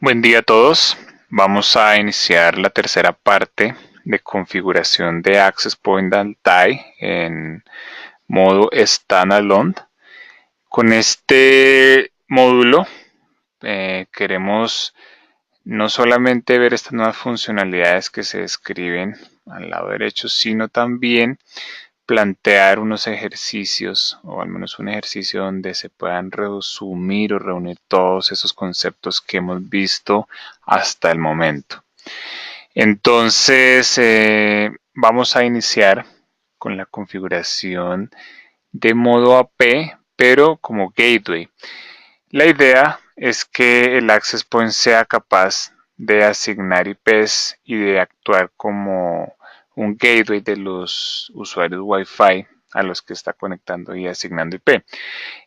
Buen día a todos. Vamos a iniciar la tercera parte de configuración de Access Point and TIE en modo Standalone. Con este módulo queremos no solamente ver estas nuevas funcionalidades que se describen al lado derecho, sino también plantear unos ejercicios o al menos un ejercicio donde se puedan resumir o reunir todos esos conceptos que hemos visto hasta el momento. Entonces vamos a iniciar con la configuración de modo AP, pero como gateway. La idea es que el Access Point sea capaz de asignar IPs y de actuar como un gateway de los usuarios Wi-Fi a los que está conectando y asignando IP.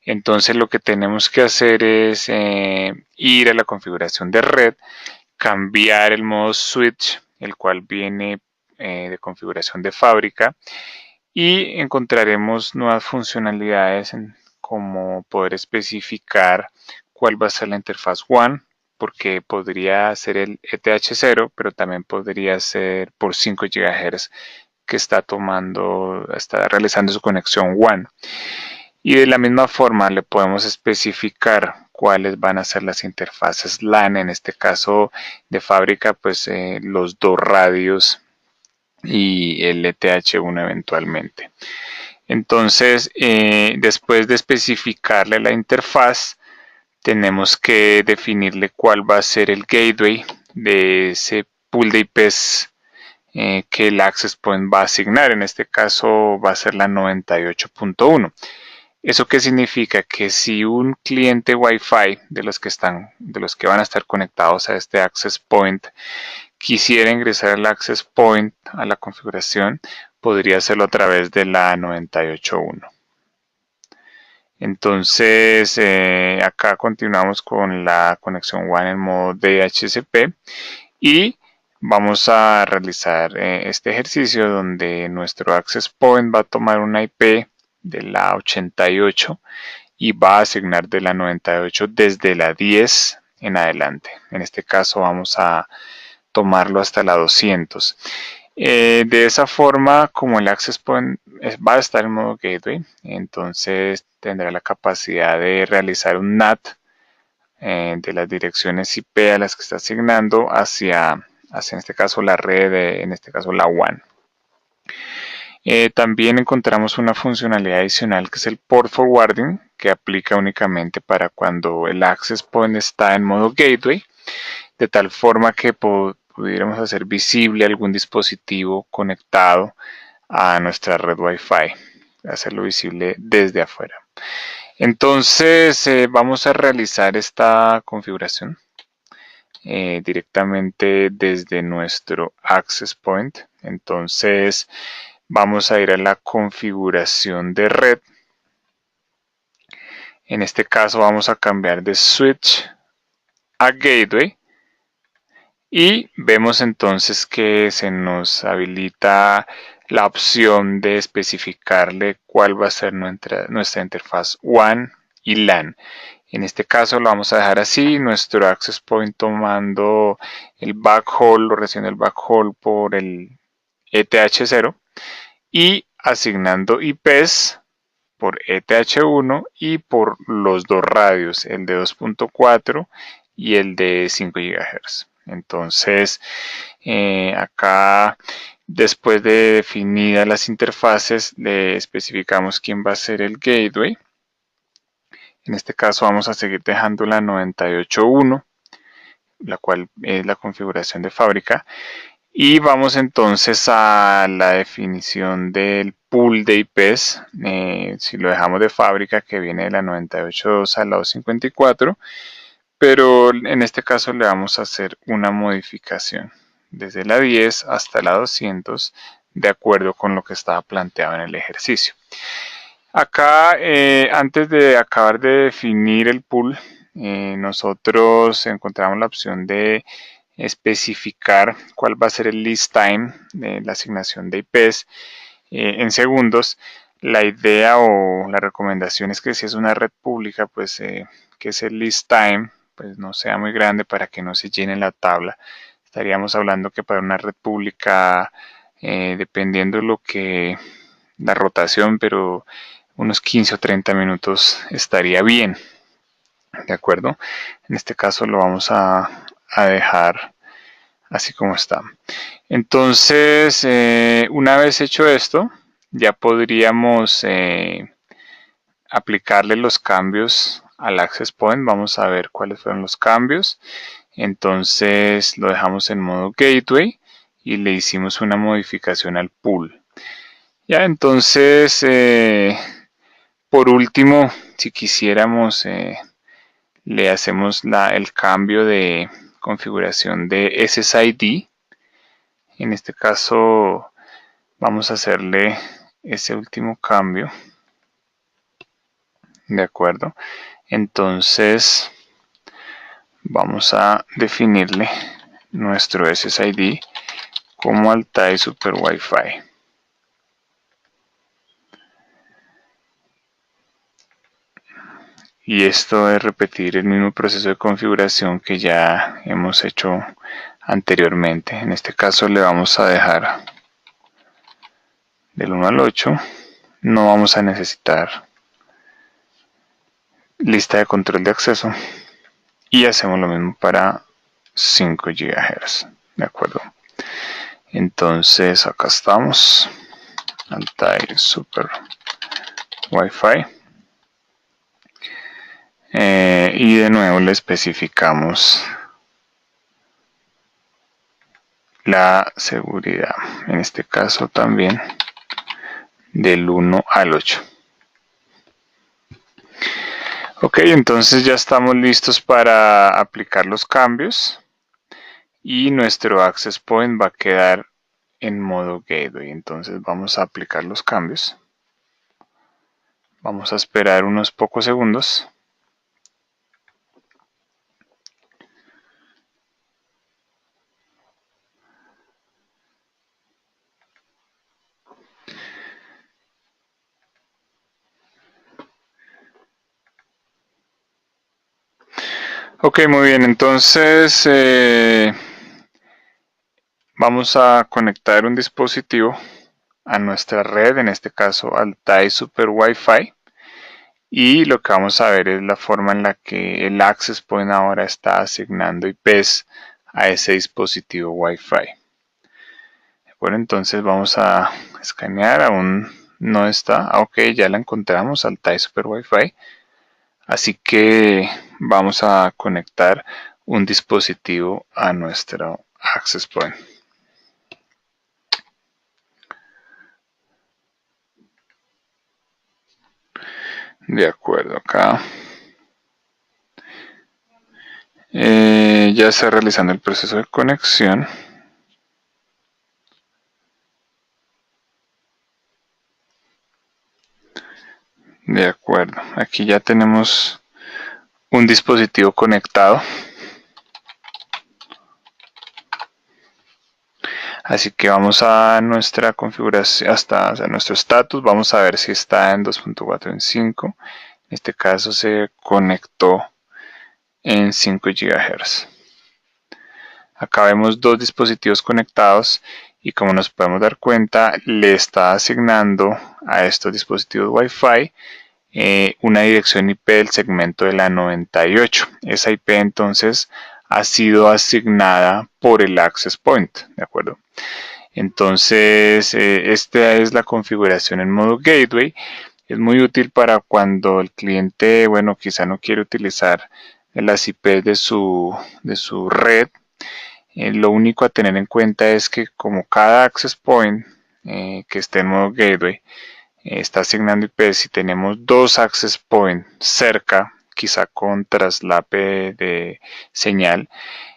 Entonces lo que tenemos que hacer es ir a la configuración de red, cambiar el modo switch, el cual viene de configuración de fábrica, y encontraremos nuevas funcionalidades como poder especificar cuál va a ser la interfaz WAN, porque podría ser el ETH0, pero también podría ser por 5 GHz que está realizando su conexión WAN. Y de la misma forma le podemos especificar cuáles van a ser las interfaces LAN, en este caso de fábrica, pues los dos radios y el ETH1 eventualmente. Entonces, después de especificarle la interfaz, tenemos que definirle cuál va a ser el gateway de ese pool de IPs que el Access Point va a asignar. En este caso va a ser la 98.1. ¿Eso qué significa? Que si un cliente Wi-Fi de los que van a estar conectados a este Access Point quisiera ingresar al Access Point a la configuración, podría hacerlo a través de la 98.1. Entonces, acá continuamos con la conexión WAN en modo DHCP y vamos a realizar este ejercicio donde nuestro Access Point va a tomar una IP de la 88 y va a asignar de la 98 desde la 10 en adelante. En este caso vamos a tomarlo hasta la 200. De esa forma, como el Access Point va a estar en modo gateway, entonces tendrá la capacidad de realizar un NAT de las direcciones IP a las que está asignando hacia en este caso la red, en este caso la WAN. También encontramos una funcionalidad adicional que es el port forwarding, que aplica únicamente para cuando el Access Point está en modo gateway, de tal forma que pudiéramos hacer visible algún dispositivo conectado a nuestra red Wi-Fi, hacerlo visible desde afuera. Entonces vamos a realizar esta configuración directamente desde nuestro Access Point. Entonces vamos a ir a la configuración de red. En este caso vamos a cambiar de switch a gateway. Y vemos entonces que se nos habilita la opción de especificarle cuál va a ser nuestra interfaz WAN y LAN. En este caso lo vamos a dejar así, nuestro access point tomando el backhaul, lo recibe el backhaul por el ETH0 y asignando IPs por ETH1 y por los dos radios, el de 2.4 y el de 5 GHz. Entonces, acá, después de definidas las interfaces, le especificamos quién va a ser el gateway. En este caso vamos a seguir dejando la 98.1, la cual es la configuración de fábrica. Y vamos entonces a la definición del pool de IPs. Si lo dejamos de fábrica, que viene de la 98.2 a la 254, pero en este caso le vamos a hacer una modificación desde la 10 hasta la 200 de acuerdo con lo que estaba planteado en el ejercicio. Acá, antes de acabar de definir el pool, nosotros encontramos la opción de especificar cuál va a ser el list time de la asignación de IPs en segundos. La idea o la recomendación es que si es una red pública, pues que ese list time pues no sea muy grande para que no se llene la tabla. Estaríamos hablando que para una red pública, dependiendo la rotación, pero unos 15 o 30 minutos estaría bien. ¿De acuerdo? En este caso lo vamos a dejar así como está. Entonces, una vez hecho esto, ya podríamos aplicarle los cambios al access point. Vamos a ver cuáles fueron los cambios. Entonces lo dejamos en modo gateway y le hicimos una modificación al pool. Ya, entonces, por último, si quisiéramos, le hacemos el cambio de configuración de SSID. En este caso vamos a hacerle ese último cambio. De acuerdo. Entonces vamos a definirle nuestro SSID como Altai Super Wi-Fi. Y esto es repetir el mismo proceso de configuración que ya hemos hecho anteriormente. En este caso le vamos a dejar del 1 al 8. No vamos a necesitar lista de control de acceso. Y hacemos lo mismo para 5 GHz. De acuerdo. Entonces acá estamos. Altai Super Wi-Fi. Y de nuevo le especificamos la seguridad, en este caso también del 1 al 8. Ok, entonces ya estamos listos para aplicar los cambios y nuestro access point va a quedar en modo gateway. Entonces vamos a aplicar los cambios. Vamos a esperar unos pocos segundos. Ok, muy bien, entonces vamos a conectar un dispositivo a nuestra red, en este caso Altai Super Wi-Fi, y lo que vamos a ver es la forma en la que el access point ahora está asignando IPs a ese dispositivo Wi-Fi. Bueno, entonces vamos a escanear, aún no está, ok, ya la encontramos, Altai Super Wi-Fi. Así que vamos a conectar un dispositivo a nuestro access point. De acuerdo, acá ya está realizando el proceso de conexión. De acuerdo, aquí ya tenemos un dispositivo conectado. Así que vamos a nuestra configuración, hasta nuestro status, vamos a ver si está en 2.4 en 5. En este caso se conectó en 5 GHz. Acá vemos dos dispositivos conectados y como nos podemos dar cuenta le está asignando a estos dispositivos Wi-Fi una dirección IP del segmento de la 98. Esa IP entonces ha sido asignada por el access point, ¿de acuerdo? Entonces esta es la configuración en modo gateway. Es muy útil para cuando el cliente, bueno, quizá no quiere utilizar las IP de su red. Lo único a tener en cuenta es que como cada access point que esté en modo gateway está asignando IP, si tenemos dos access point cerca, quizá con traslape de señal,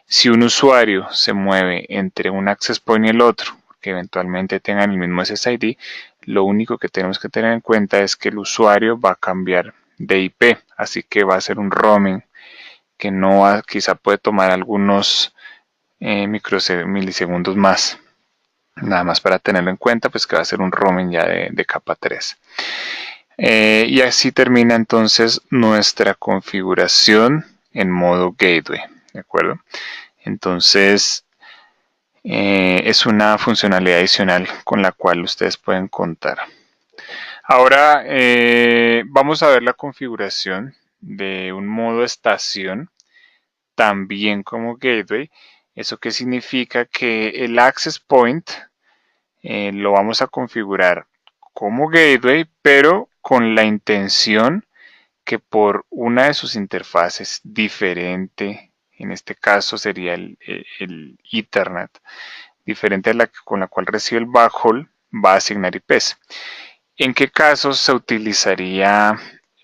si un usuario se mueve entre un access point y el otro, que eventualmente tengan el mismo SSID, lo único que tenemos que tener en cuenta es que el usuario va a cambiar de IP, así que va a ser un roaming que no va, quizá puede tomar algunos milisegundos más. Nada más para tenerlo en cuenta, pues que va a ser un roaming ya de capa 3. Y así termina entonces nuestra configuración en modo gateway, ¿de acuerdo? Entonces, es una funcionalidad adicional con la cual ustedes pueden contar. Ahora vamos a ver la configuración de un modo estación también como gateway. ¿Eso qué significa? Que el access point lo vamos a configurar como gateway, pero con la intención que por una de sus interfaces diferente, en este caso sería el Ethernet, diferente a la con la cual recibe el backhaul, va a asignar IPs. ¿En qué casos se utilizaría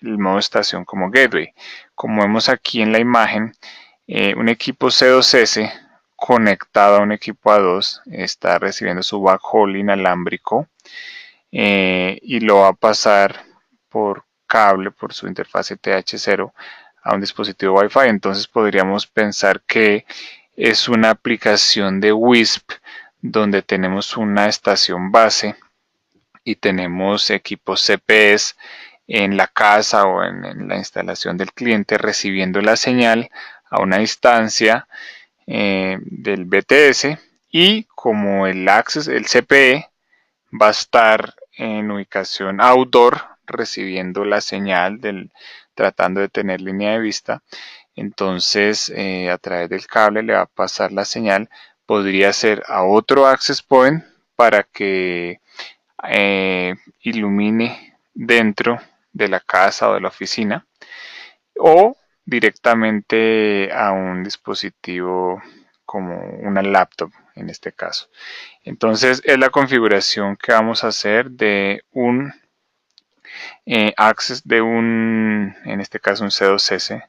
el modo estación como gateway? Como vemos aquí en la imagen, un equipo C2S conectado a un equipo A2 está recibiendo su backhaul inalámbrico y lo va a pasar por cable, por su interfaz TH0 a un dispositivo Wi-Fi. Entonces podríamos pensar que es una aplicación de WISP donde tenemos una estación base y tenemos equipos CPEs en la casa o en la instalación del cliente recibiendo la señal a una distancia del BTS, y como el access, el CPE va a estar en ubicación outdoor recibiendo la señal tratando de tener línea de vista, entonces a través del cable le va a pasar la señal. Podría ser a otro access point para que ilumine dentro de la casa o de la oficina, o directamente a un dispositivo como una laptop en este caso. Entonces es la configuración que vamos a hacer de un access de en este caso un C2S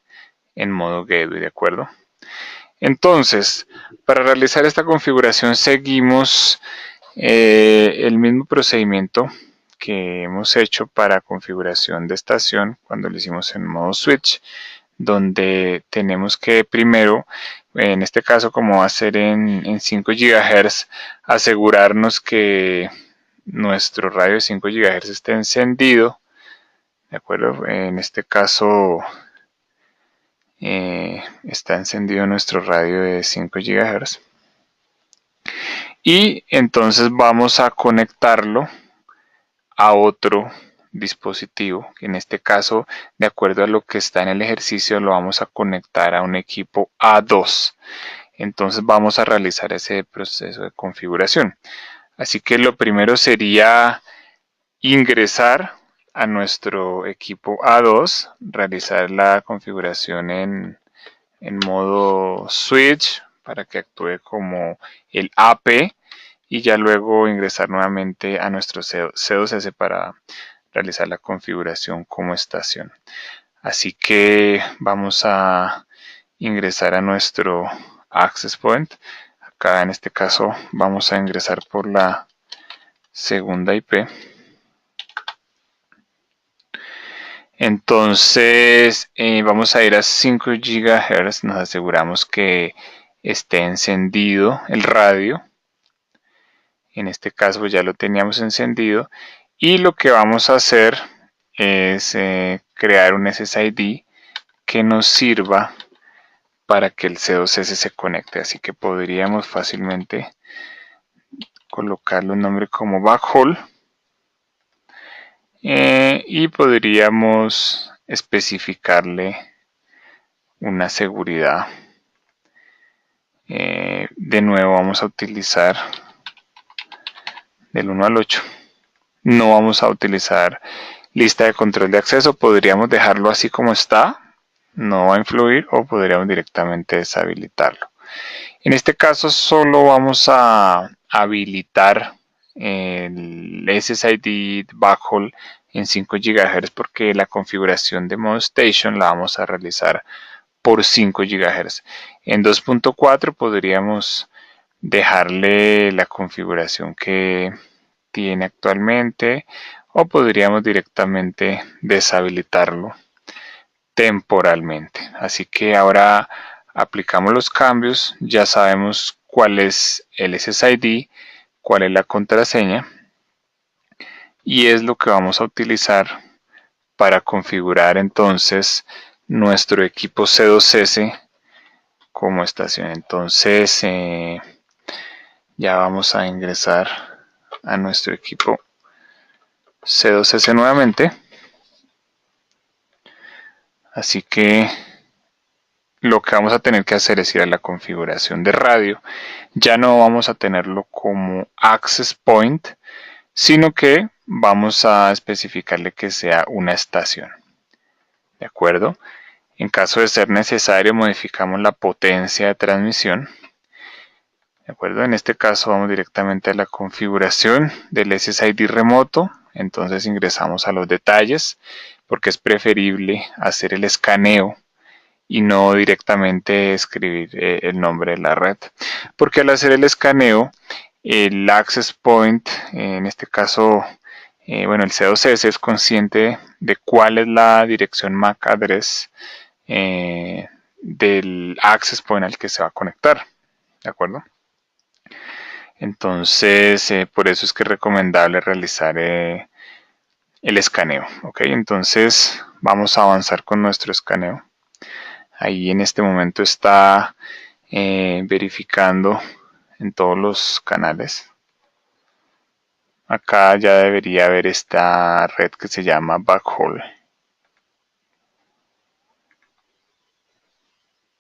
en modo gateway, ¿de acuerdo? Entonces, para realizar esta configuración seguimos el mismo procedimiento que hemos hecho para configuración de estación cuando lo hicimos en modo switch, donde tenemos que primero, en este caso como va a ser en 5 GHz, asegurarnos que nuestro radio de 5 GHz esté encendido, ¿de acuerdo? En este caso está encendido nuestro radio de 5 GHz. Y entonces vamos a conectarlo a otro dispositivo, que en este caso, de acuerdo a lo que está en el ejercicio, lo vamos a conectar a un equipo A2. Entonces vamos a realizar ese proceso de configuración. Así que lo primero sería ingresar a nuestro equipo A2, realizar la configuración en modo switch para que actúe como el AP, y ya luego ingresar nuevamente a nuestro C2S para realizar la configuración como estación. Así que vamos a ingresar a nuestro access point. Acá en este caso vamos a ingresar por la segunda IP. Entonces vamos a ir a 5 GHz, nos aseguramos que esté encendido el radio. En este caso ya lo teníamos encendido, y lo que vamos a hacer es crear un SSID que nos sirva para que el C2S se conecte. Así que podríamos fácilmente colocarle un nombre como backhaul y podríamos especificarle una seguridad. De nuevo vamos a utilizar del 1 al 8. No vamos a utilizar lista de control de acceso, podríamos dejarlo así como está, no va a influir, o podríamos directamente deshabilitarlo. En este caso solo vamos a habilitar el SSID backhaul en 5 GHz porque la configuración de modo station la vamos a realizar por 5 GHz. En 2.4 podríamos dejarle la configuración que tiene actualmente, o podríamos directamente deshabilitarlo temporalmente. Así que ahora aplicamos los cambios, ya sabemos cuál es el SSID, cuál es la contraseña, y es lo que vamos a utilizar para configurar entonces nuestro equipo C2S como estación. Entonces ya vamos a ingresar a nuestro equipo C2S nuevamente. Así que lo que vamos a tener que hacer es ir a la configuración de radio. Ya no vamos a tenerlo como access point, sino que vamos a especificarle que sea una estación. ¿De acuerdo? En caso de ser necesario, modificamos la potencia de transmisión. ¿De acuerdo? En este caso vamos directamente a la configuración del SSID remoto. Entonces ingresamos a los detalles, porque es preferible hacer el escaneo y no directamente escribir el nombre de la red. Porque al hacer el escaneo, el access point, en este caso, bueno, el C2S es consciente de cuál es la dirección MAC address del access point al que se va a conectar. ¿De acuerdo? Entonces, por eso es que es recomendable realizar el escaneo. ¿Ok? Entonces, vamos a avanzar con nuestro escaneo. Ahí en este momento está verificando en todos los canales. Acá ya debería haber esta red que se llama Backhaul.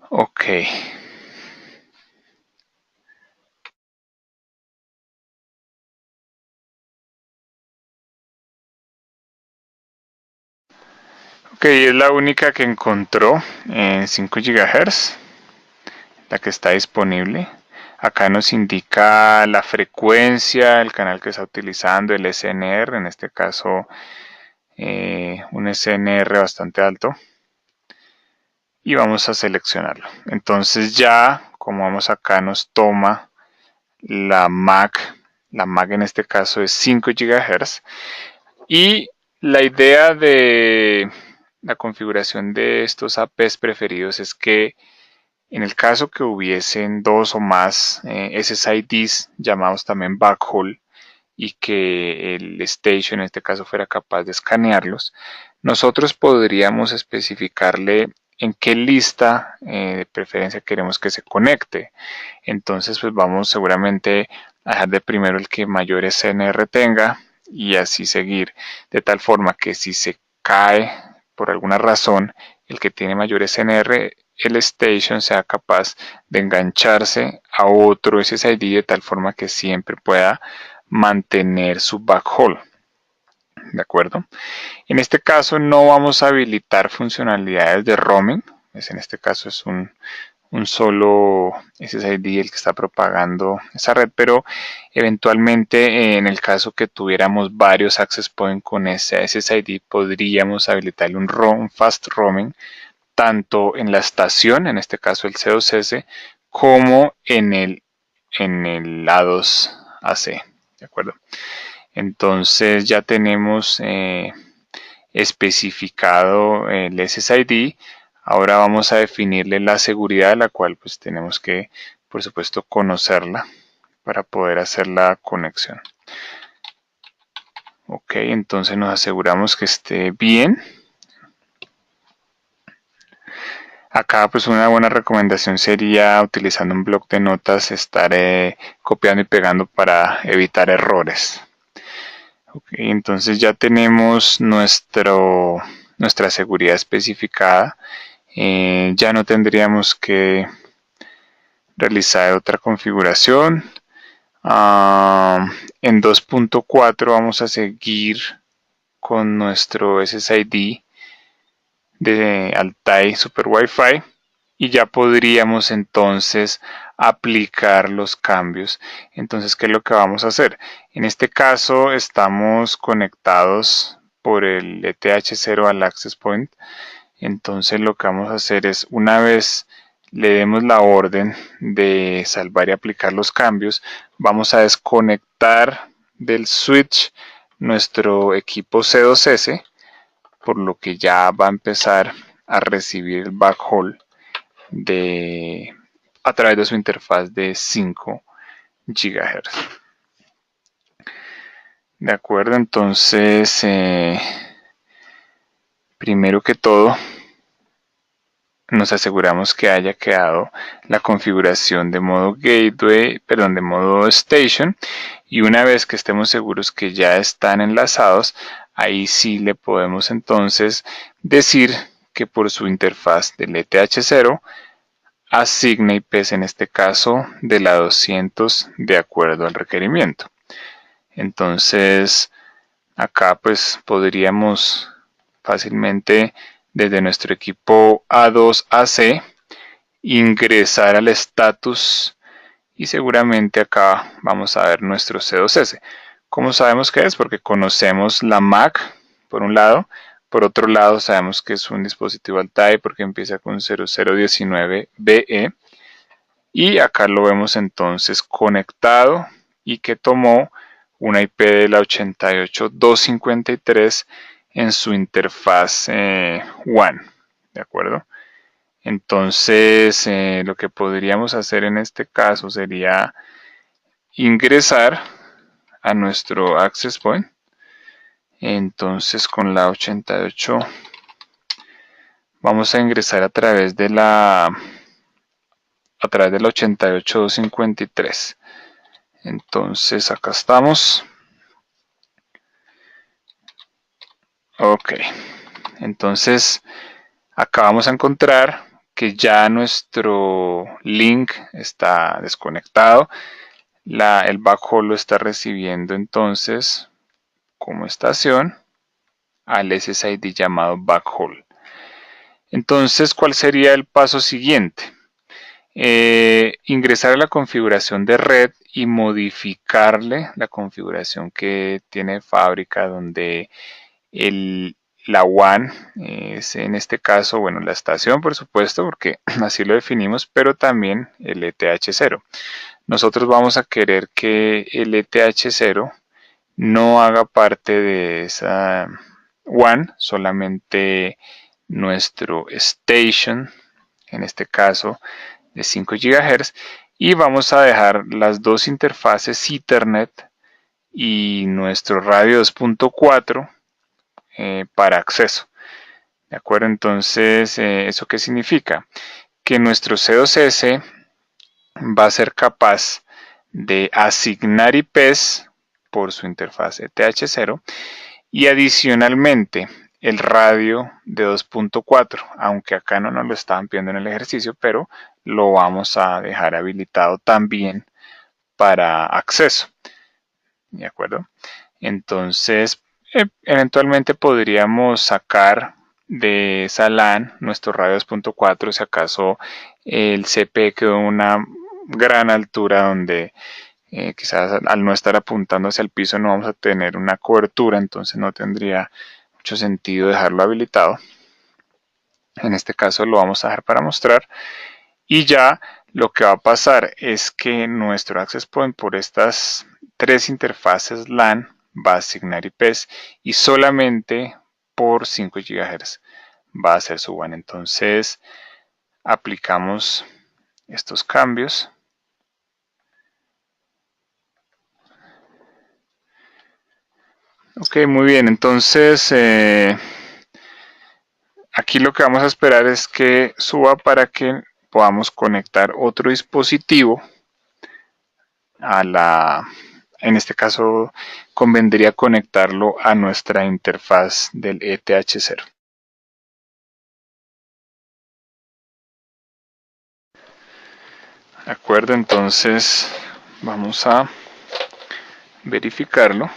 Ok. Ok, es la única que encontró en 5 GHz, la que está disponible. Acá nos indica la frecuencia, el canal que está utilizando, el SNR, en este caso un SNR bastante alto. Y vamos a seleccionarlo. Entonces ya, como vamos acá, nos toma la MAC. La MAC en este caso es 5 GHz. Y la idea de la configuración de estos APs preferidos es que en el caso que hubiesen dos o más SSIDs llamados también backhaul y que el station en este caso fuera capaz de escanearlos, nosotros podríamos especificarle en qué lista de preferencia queremos que se conecte. Entonces pues vamos seguramente a dejar de primero el que mayor SNR tenga y así seguir, de tal forma que si se cae por alguna razón el que tiene mayor SNR, el station sea capaz de engancharse a otro SSID de tal forma que siempre pueda mantener su backhaul. ¿De acuerdo? En este caso no vamos a habilitar funcionalidades de roaming, pues en este caso es un solo SSID el que está propagando esa red, pero eventualmente en el caso que tuviéramos varios access points con ese SSID podríamos habilitarle un fast roaming tanto en la estación, en este caso el C2S, como en el A2AC. ¿De acuerdo? Entonces ya tenemos especificado el SSID. Ahora vamos a definirle la seguridad, la cual pues tenemos que, por supuesto, conocerla para poder hacer la conexión. Ok, entonces nos aseguramos que esté bien. Acá pues una buena recomendación sería utilizando un bloc de notas estar copiando y pegando para evitar errores. Okay, entonces ya tenemos nuestra seguridad especificada. Ya no tendríamos que realizar otra configuración. En 2.4 vamos a seguir con nuestro SSID de Altai Super Wi-Fi y ya podríamos entonces aplicar los cambios. Entonces, ¿qué es lo que vamos a hacer? En este caso estamos conectados por el ETH0 al access point. Entonces lo que vamos a hacer es, una vez le demos la orden de salvar y aplicar los cambios, vamos a desconectar del switch nuestro equipo C2S, por lo que ya va a empezar a recibir el backhaul a través de su interfaz de 5 GHz. De acuerdo, entonces, primero que todo, nos aseguramos que haya quedado la configuración de modo gateway, perdón, de modo station, y una vez que estemos seguros que ya están enlazados, ahí sí le podemos entonces decir que por su interfaz del ETH0 asigna IPs, en este caso de la 200, de acuerdo al requerimiento. Entonces acá pues podríamos fácilmente desde nuestro equipo A2AC ingresar al status y seguramente acá vamos a ver nuestro C2S. ¿Cómo sabemos qué es? Porque conocemos la MAC por un lado, por otro lado sabemos que es un dispositivo Altair porque empieza con 0019BE y acá lo vemos entonces conectado y que tomó una IP de la 88.253 en su interfaz WAN, ¿de acuerdo? Entonces, lo que podríamos hacer en este caso sería ingresar a nuestro access point. Entonces, con la 88 vamos a ingresar a través de la 88.253. Entonces, acá estamos. Ok. Entonces, acá vamos a encontrar que ya nuestro link está desconectado. El backhaul lo está recibiendo entonces como estación al SSID llamado backhaul. Entonces, ¿cuál sería el paso siguiente? Ingresar a la configuración de red y modificarle la configuración que tiene de fábrica, donde la WAN es en este caso, bueno, la estación por supuesto, porque así lo definimos, pero también el ETH0. Nosotros vamos a querer que el ETH0 no haga parte de esa WAN, solamente nuestro station, en este caso de 5 GHz, y vamos a dejar las dos interfaces Ethernet y nuestro radio 2.4 para acceso. ¿De acuerdo? Entonces, ¿eso qué significa? Que nuestro C2S va a ser capaz de asignar IPs por su interfaz ETH0 y adicionalmente el radio de 2.4, aunque acá no nos lo estaban pidiendo en el ejercicio, pero lo vamos a dejar habilitado también para acceso. ¿De acuerdo? Entonces, eventualmente podríamos sacar de esa LAN nuestro radio 2.4 si acaso el CP quedó en una gran altura donde quizás al no estar apuntando hacia el piso no vamos a tener una cobertura, entonces no tendría mucho sentido dejarlo habilitado. En este caso lo vamos a dejar para mostrar y ya lo que va a pasar es que nuestro access point por estas tres interfaces LAN va a asignar IPs y solamente por 5 GHz va a hacer su WAN. Entonces aplicamos estos cambios. Ok, muy bien. Entonces aquí lo que vamos a esperar es que suba para que podamos conectar otro dispositivo en este caso convendría conectarlo a nuestra interfaz del ETH0. De acuerdo, entonces vamos a verificarlo.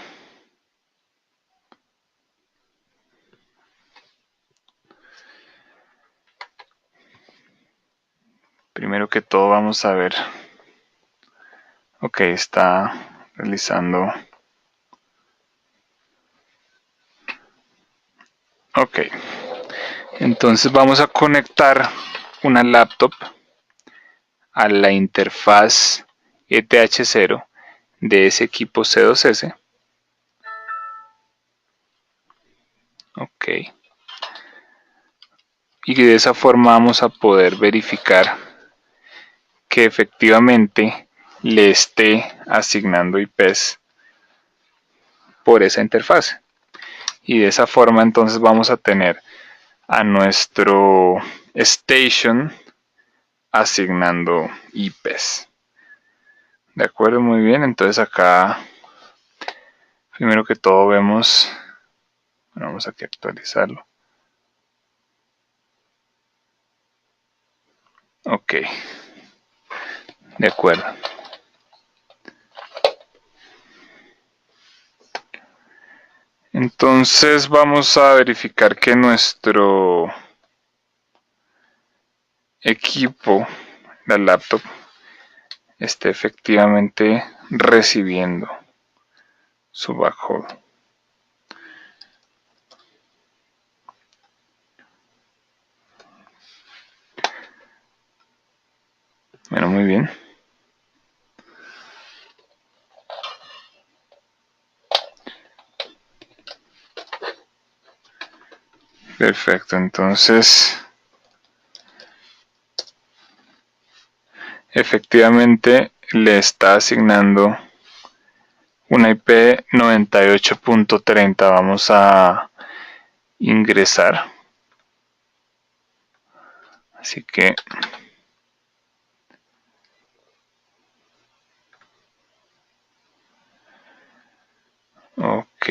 Primero que todo vamos a ver. Ok, está realizando. Ok, entonces vamos a conectar una laptop a la interfaz ETH0 de ese equipo C2S. Ok. Y de esa forma vamos a poder verificar que efectivamente le esté asignando IPs por esa interfaz. Y de esa forma entonces vamos a tener a nuestro station asignando IPs. De acuerdo, muy bien. Entonces acá, primero que todo vemos, bueno, vamos aquí a actualizarlo. Ok, de acuerdo. Entonces vamos a verificar que nuestro equipo, la laptop, esté efectivamente recibiendo su backhaul. Bueno, muy bien. Perfecto, entonces efectivamente le está asignando una IP 98.30. Vamos a ingresar. Así que ok.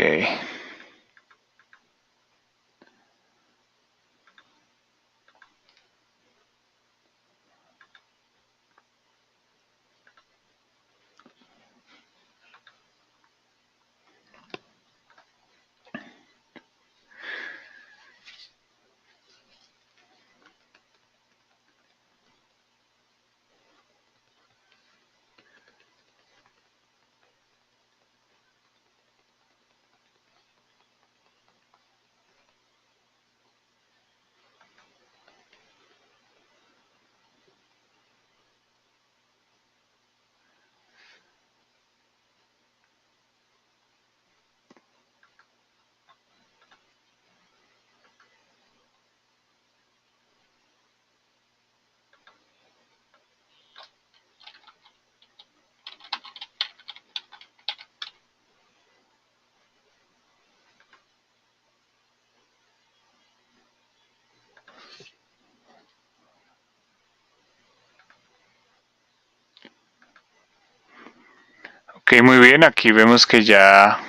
Ok, muy bien. Aquí vemos que ya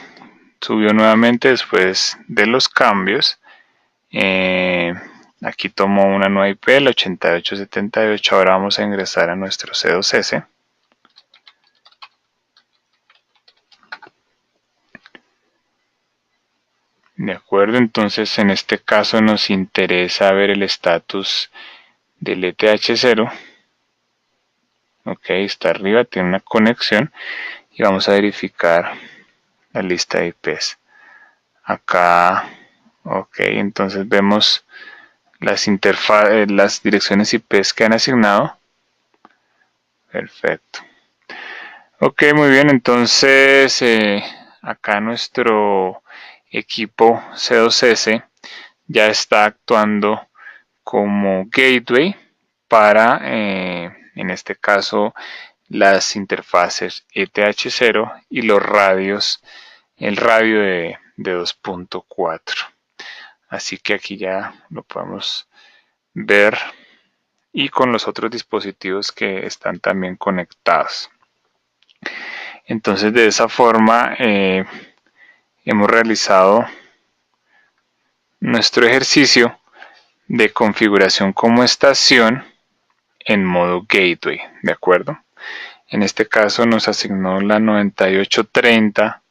subió nuevamente después de los cambios. Aquí tomó una nueva IP, el 8878. Ahora vamos a ingresar a nuestro C2S. De acuerdo, entonces en este caso nos interesa ver el estatus del ETH0. Ok, está arriba, tiene una conexión y vamos a verificar la lista de IPs. Acá, ok, entonces vemos las direcciones IPs que han asignado. Perfecto. Ok, muy bien, entonces acá nuestro equipo C2S ya está actuando como gateway para, en este caso, las interfaces ETH0 y los radios, el radio de 2.4. Así que aquí ya lo podemos ver y con los otros dispositivos que están también conectados. Entonces de esa forma hemos realizado nuestro ejercicio de configuración como estación en modo gateway, ¿de acuerdo? En este caso nos asignó la 9830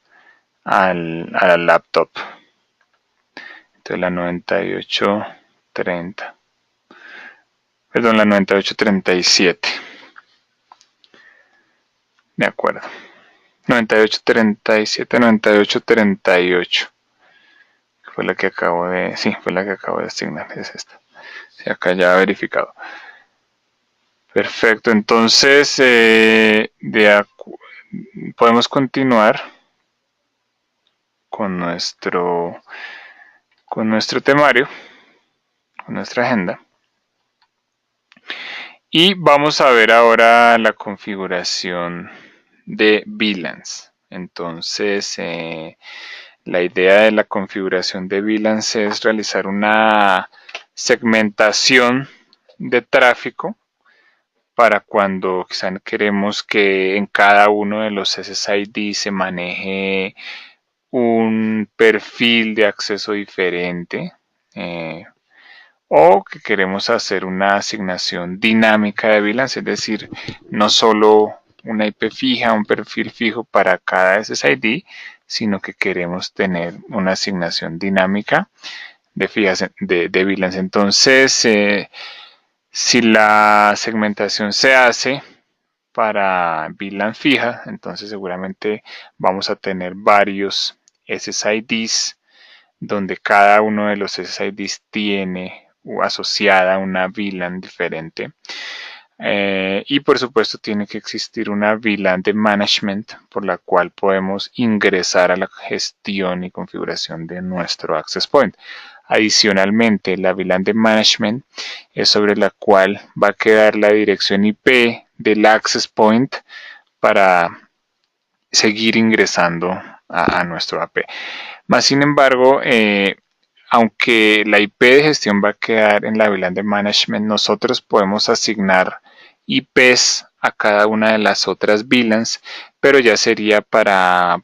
a la laptop. Entonces la 9830. Perdón, la 9837. De acuerdo. 9837, 9838. Fue la que acabo de... Sí, fue la que acabo de asignar. Es esta. Sí, acá ya verificado. Perfecto. Entonces, podemos continuar con nuestro temario, con nuestra agenda. Y vamos a ver ahora la configuración de VLANs. Entonces, la idea de la configuración de VLANs es realizar una segmentación de tráfico para cuando quizá queremos que en cada uno de los SSID se maneje un perfil de acceso diferente, o que queremos hacer una asignación dinámica de VLANs, es decir, no solo una IP fija, un perfil fijo para cada SSID, sino que queremos tener una asignación dinámica de VLANs. Entonces, si la segmentación se hace para VLAN fija, entonces seguramente vamos a tener varios SSIDs donde cada uno de los SSIDs tiene asociada una VLAN diferente. Y por supuesto tiene que existir una VLAN de management por la cual podemos ingresar a la gestión y configuración de nuestro access point. Adicionalmente, la VLAN de management es sobre la cual va a quedar la dirección IP del access point para seguir ingresando a nuestro AP. Más sin embargo, aunque la IP de gestión va a quedar en la VLAN de management, nosotros podemos asignar IPs a cada una de las otras VLANs, pero ya sería para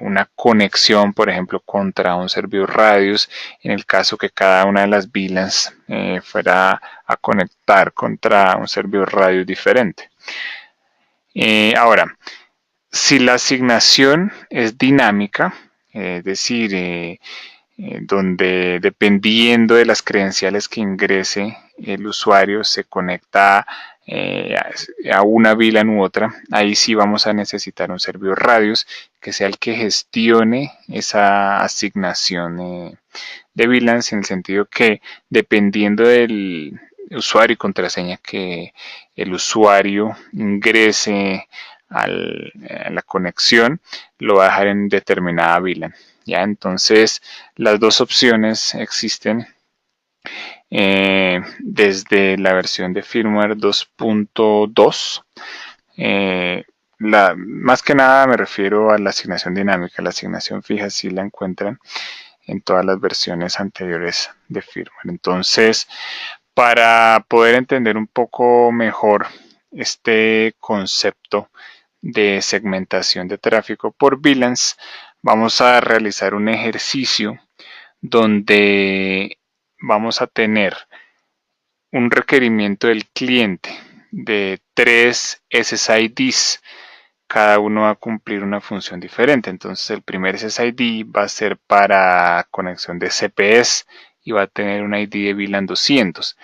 una conexión, por ejemplo, contra un servidor radius, en el caso que cada una de las VLANs fuera a conectar contra un servidor radius diferente. Ahora, si la asignación es dinámica, es decir, donde dependiendo de las credenciales que ingrese el usuario se conecta a una VLAN u otra, ahí sí vamos a necesitar un servidor radius que sea el que gestione esa asignación de VLANs, en el sentido que dependiendo del usuario y contraseña que el usuario ingrese a la conexión, lo va a dejar en determinada VLAN. ¿Ya? Entonces, las dos opciones existen desde la versión de firmware 2.2. Más que nada me refiero a la asignación dinámica. La asignación fija sí la encuentran en todas las versiones anteriores de firmware. Entonces, para poder entender un poco mejor este concepto de segmentación de tráfico por VLANs, vamos a realizar un ejercicio donde vamos a tener un requerimiento del cliente de 3 SSIDs. Cada uno va a cumplir una función diferente. Entonces el primer SSID va a ser para conexión de CPS y va a tener un ID de VLAN 200.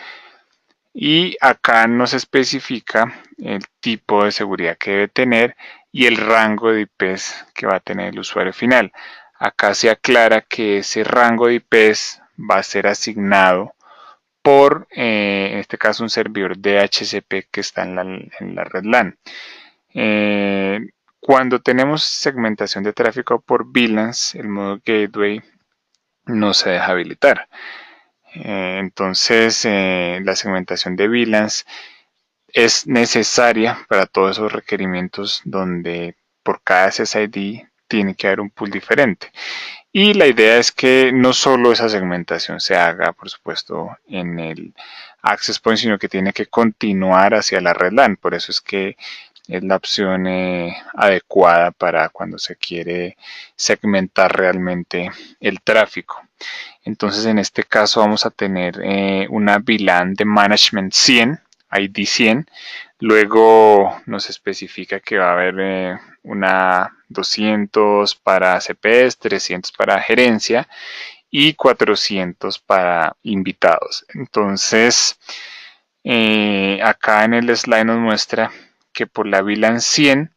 Y acá nos especifica el tipo de seguridad que debe tener y el rango de IPs que va a tener el usuario final. Acá se aclara que ese rango de IPs va a ser asignado por, en este caso, un servidor DHCP que está en la red LAN. Cuando tenemos segmentación de tráfico por VLANs, el modo Gateway no se deja habilitar. Entonces, la segmentación de VLANs es necesaria para todos esos requerimientos donde por cada SSID tiene que haber un pool diferente. Y la idea es que no solo esa segmentación se haga, por supuesto, en el access point, sino que tiene que continuar hacia la red LAN. Por eso es que es la opción adecuada para cuando se quiere segmentar realmente el tráfico. Entonces, en este caso vamos a tener una VLAN de management 100, ID 100. Luego nos especifica que va a haber una 200 para CPS, 300 para gerencia y 400 para invitados. Entonces, acá en el slide nos muestra que por la VLAN 100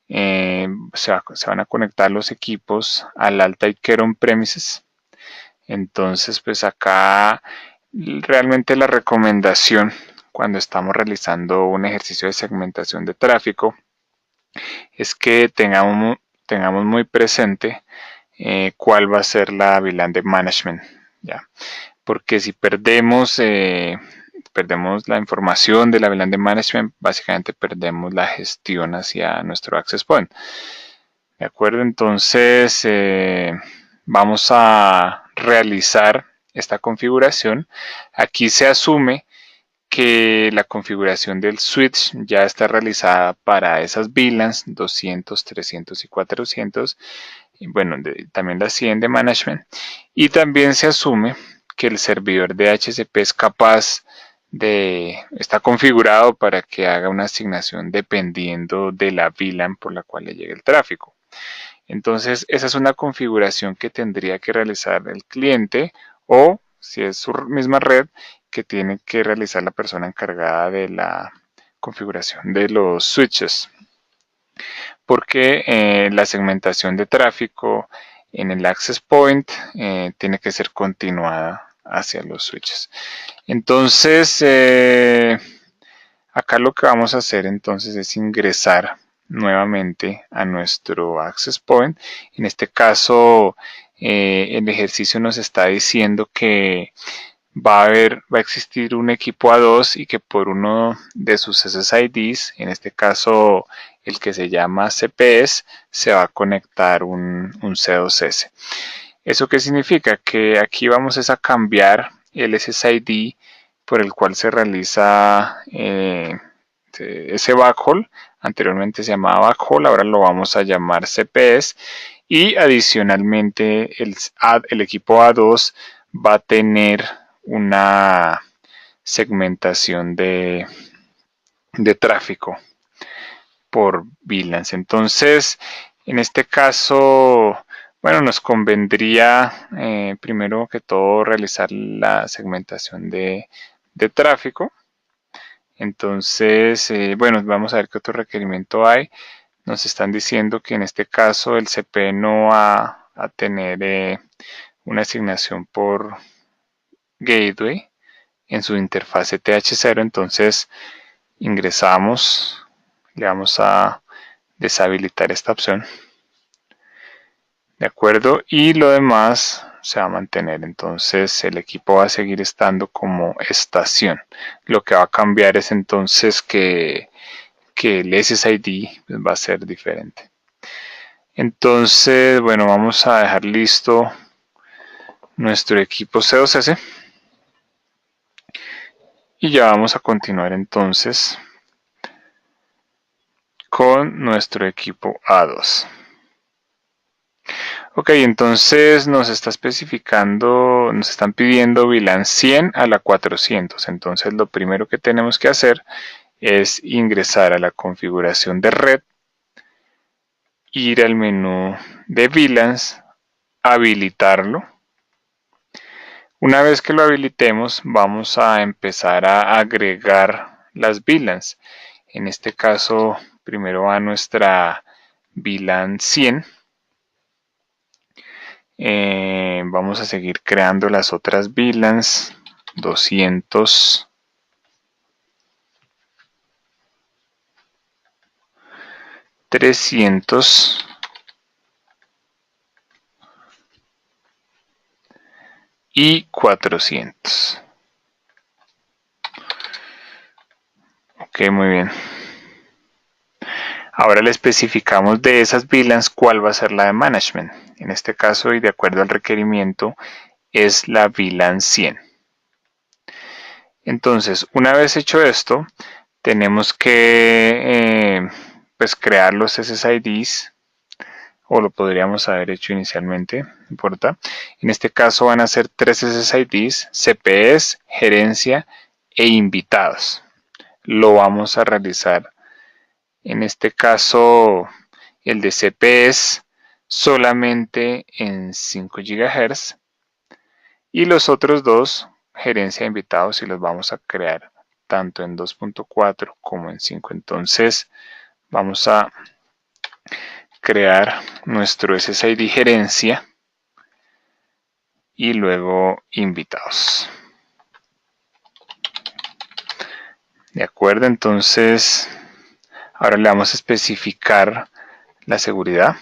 se van a conectar los equipos al Alta Care On Premises. Entonces, pues acá realmente la recomendación cuando estamos realizando un ejercicio de segmentación de tráfico es que tengamos muy presente cuál va a ser la VLAN de management, ¿ya? Porque si perdemos la información de la VLAN de management, básicamente perdemos la gestión hacia nuestro access point. ¿De acuerdo? Entonces, vamos a realizar esta configuración. Aquí se asume que la configuración del switch ya está realizada para esas VLANs 200, 300 y 400. Y bueno, también las 100 de management. Y también se asume que el servidor de DHCP es capaz está configurado para que haga una asignación dependiendo de la VLAN por la cual le llegue el tráfico. Entonces, esa es una configuración que tendría que realizar el cliente, o si es su misma red, que tiene que realizar la persona encargada de la configuración de los switches. Porque la segmentación de tráfico en el access point tiene que ser continuada hacia los switches. Entonces, acá lo que vamos a hacer entonces es ingresar nuevamente a nuestro access point. En este caso, el ejercicio nos está diciendo que va a existir un equipo A2 y que por uno de sus SSIDs, en este caso el que se llama CPS, se va a conectar un C2S. ¿Eso qué significa? Que aquí vamos a cambiar el SSID por el cual se realiza ese backhaul. Anteriormente se llamaba backhaul, ahora lo vamos a llamar CPS. Y adicionalmente el equipo A2 va a tener una segmentación de tráfico por VLANs. Entonces, en este caso, bueno, nos convendría primero que todo realizar la segmentación de tráfico. Entonces, bueno, vamos a ver qué otro requerimiento hay. Nos están diciendo que en este caso el CP no va a tener una asignación por gateway en su interfase TH0. Entonces ingresamos, le vamos a deshabilitar esta opción, de acuerdo, y lo demás se va a mantener. Entonces el equipo va a seguir estando como estación. Lo que va a cambiar es entonces que el SSID va a ser diferente. Entonces, bueno, vamos a dejar listo nuestro equipo C2S y ya vamos a continuar entonces con nuestro equipo A2. Ok, entonces nos está especificando, nos están pidiendo VLAN 100 a la 400. Entonces lo primero que tenemos que hacer es ingresar a la configuración de red, ir al menú de VLANs, habilitarlo. Una vez que lo habilitemos, vamos a empezar a agregar las VLANs. En este caso, primero va nuestra VLAN 100. Vamos a seguir creando las otras VLANs 200, 300 y 400. Ok, muy bien. Ahora le especificamos de esas VLANs cuál va a ser la de management. En este caso, y de acuerdo al requerimiento, es la VLAN 100. Entonces, una vez hecho esto, tenemos que pues crear los SSIDs, o lo podríamos haber hecho inicialmente, no importa. En este caso van a ser 3 SSIDs, CPS, gerencia e invitados. Lo vamos a realizar. En este caso, el de CPS solamente en 5 GHz y los otros dos, gerencia de invitados, y los vamos a crear tanto en 2.4 como en 5. Entonces vamos a crear nuestro SSID gerencia y luego invitados. De acuerdo, entonces ahora le vamos a especificar la seguridad.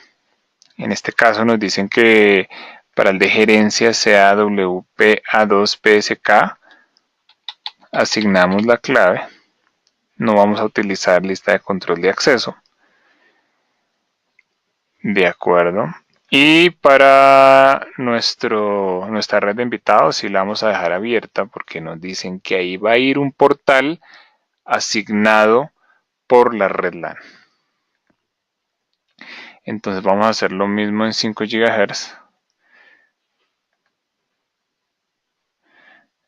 En este caso nos dicen que para el de gerencia sea WPA2PSK. Asignamos la clave. No vamos a utilizar lista de control de acceso. De acuerdo. Y para nuestra red de invitados sí la vamos a dejar abierta porque nos dicen que ahí va a ir un portal asignado por la red LAN. Entonces vamos a hacer lo mismo en 5 GHz.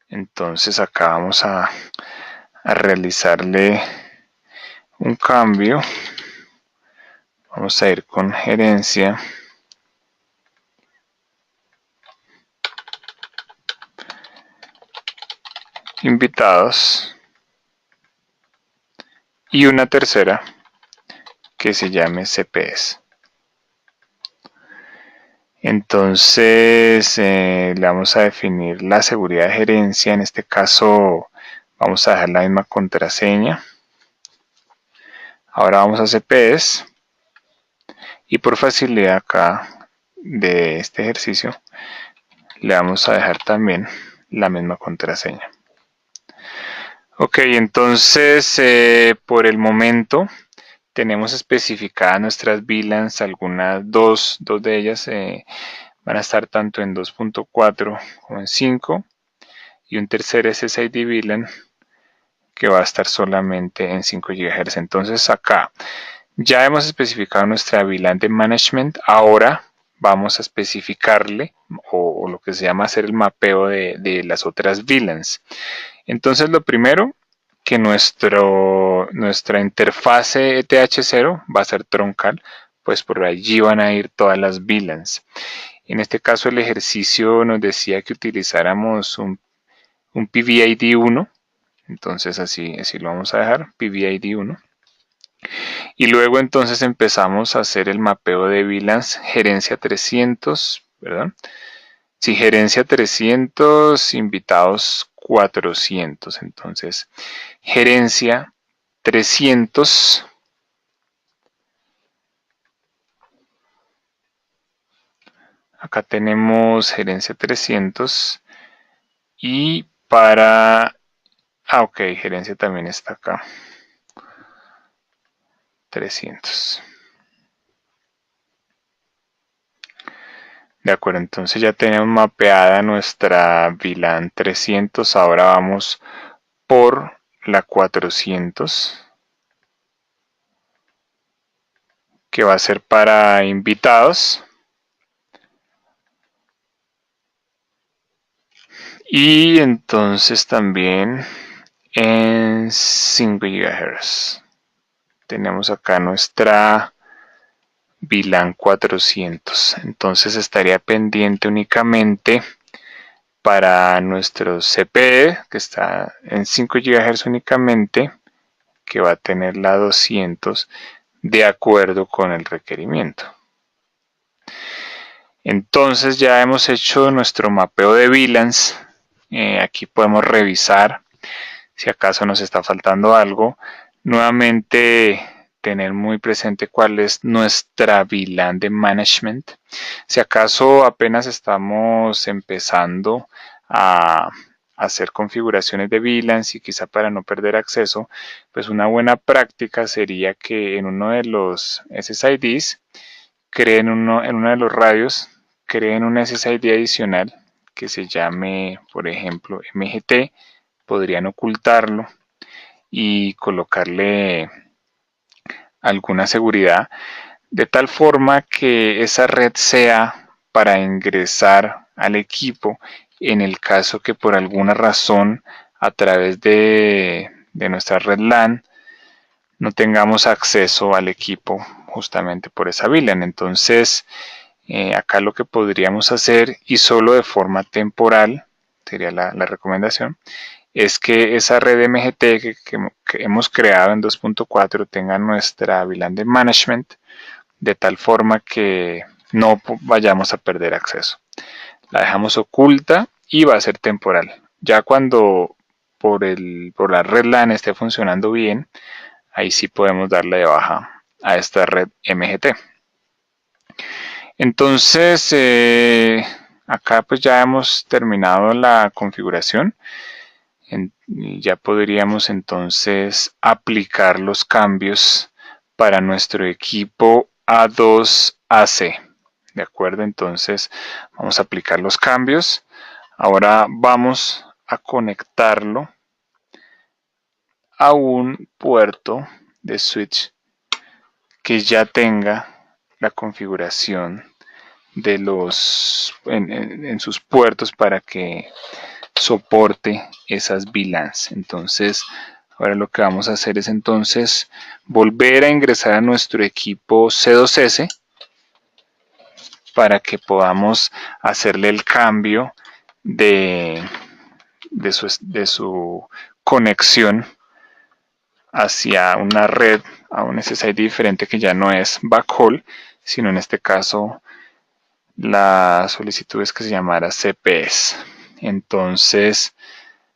Entonces acá vamos a realizarle un cambio. Vamos a ir con gerencia. Invitados. Y una tercera que se llame CPS. Entonces le vamos a definir la seguridad de gerencia. En este caso vamos a dejar la misma contraseña. Ahora vamos a CPS. Y por facilidad acá de este ejercicio le vamos a dejar también la misma contraseña. Ok, entonces por el momento tenemos especificadas nuestras VLANs, algunas dos de ellas van a estar tanto en 2.4 como en 5 y un tercer SSID VLAN que va a estar solamente en 5 GHz. Entonces acá ya hemos especificado nuestra VLAN de management. Ahora vamos a especificarle o lo que se llama hacer el mapeo de las otras VLANs. Entonces lo primero, que nuestra interfase ETH0 va a ser troncal, pues por allí van a ir todas las VLANs. En este caso el ejercicio nos decía que utilizáramos un PVID 1, entonces así lo vamos a dejar, PVID 1. Y luego entonces empezamos a hacer el mapeo de VLANs gerencia 300, perdón. Sí, gerencia 300, invitados 400. Entonces, gerencia 300. Acá tenemos gerencia 300. Y para... ok, gerencia también está acá. 300. De acuerdo, entonces ya tenemos mapeada nuestra VLAN 300. Ahora vamos por la 400, que va a ser para invitados. Y entonces también en 5 GHz tenemos acá nuestra VLAN 400. Entonces estaría pendiente únicamente para nuestro CPE, que está en 5 GHz únicamente, que va a tener la 200 de acuerdo con el requerimiento. Entonces ya hemos hecho nuestro mapeo de VLANs. Aquí podemos revisar si acaso nos está faltando algo. Nuevamente tener muy presente cuál es nuestra VLAN de management. Si acaso apenas estamos empezando a hacer configuraciones de VLANs y quizá para no perder acceso, pues una buena práctica sería que en uno de los SSIDs creen en uno de los radios, creen un SSID adicional que se llame, por ejemplo, MGT. Podrían ocultarlo y colocarle alguna seguridad de tal forma que esa red sea para ingresar al equipo en el caso que por alguna razón a través de nuestra red LAN no tengamos acceso al equipo justamente por esa VLAN. Entonces acá lo que podríamos hacer, y solo de forma temporal, sería la recomendación, es que esa red MGT que hemos creado en 2.4 tenga nuestra VLAN de management de tal forma que no vayamos a perder acceso. La dejamos oculta y va a ser temporal. Ya cuando por la red LAN esté funcionando bien, ahí sí podemos darle de baja a esta red MGT. Entonces, acá pues ya hemos terminado la configuración. Ya podríamos entonces aplicar los cambios para nuestro equipo A2AC. ¿de acuerdo? Entonces vamos a aplicar los cambios. Ahora vamos a conectarlo a un puerto de switch que ya tenga la configuración de en sus puertos para que soporte esas VLANs. Entonces ahora lo que vamos a hacer es entonces volver a ingresar a nuestro equipo C2S para que podamos hacerle el cambio de su conexión hacia una red, a un SSID diferente que ya no es backhaul, sino en este caso la solicitud es que se llamara CPS. Entonces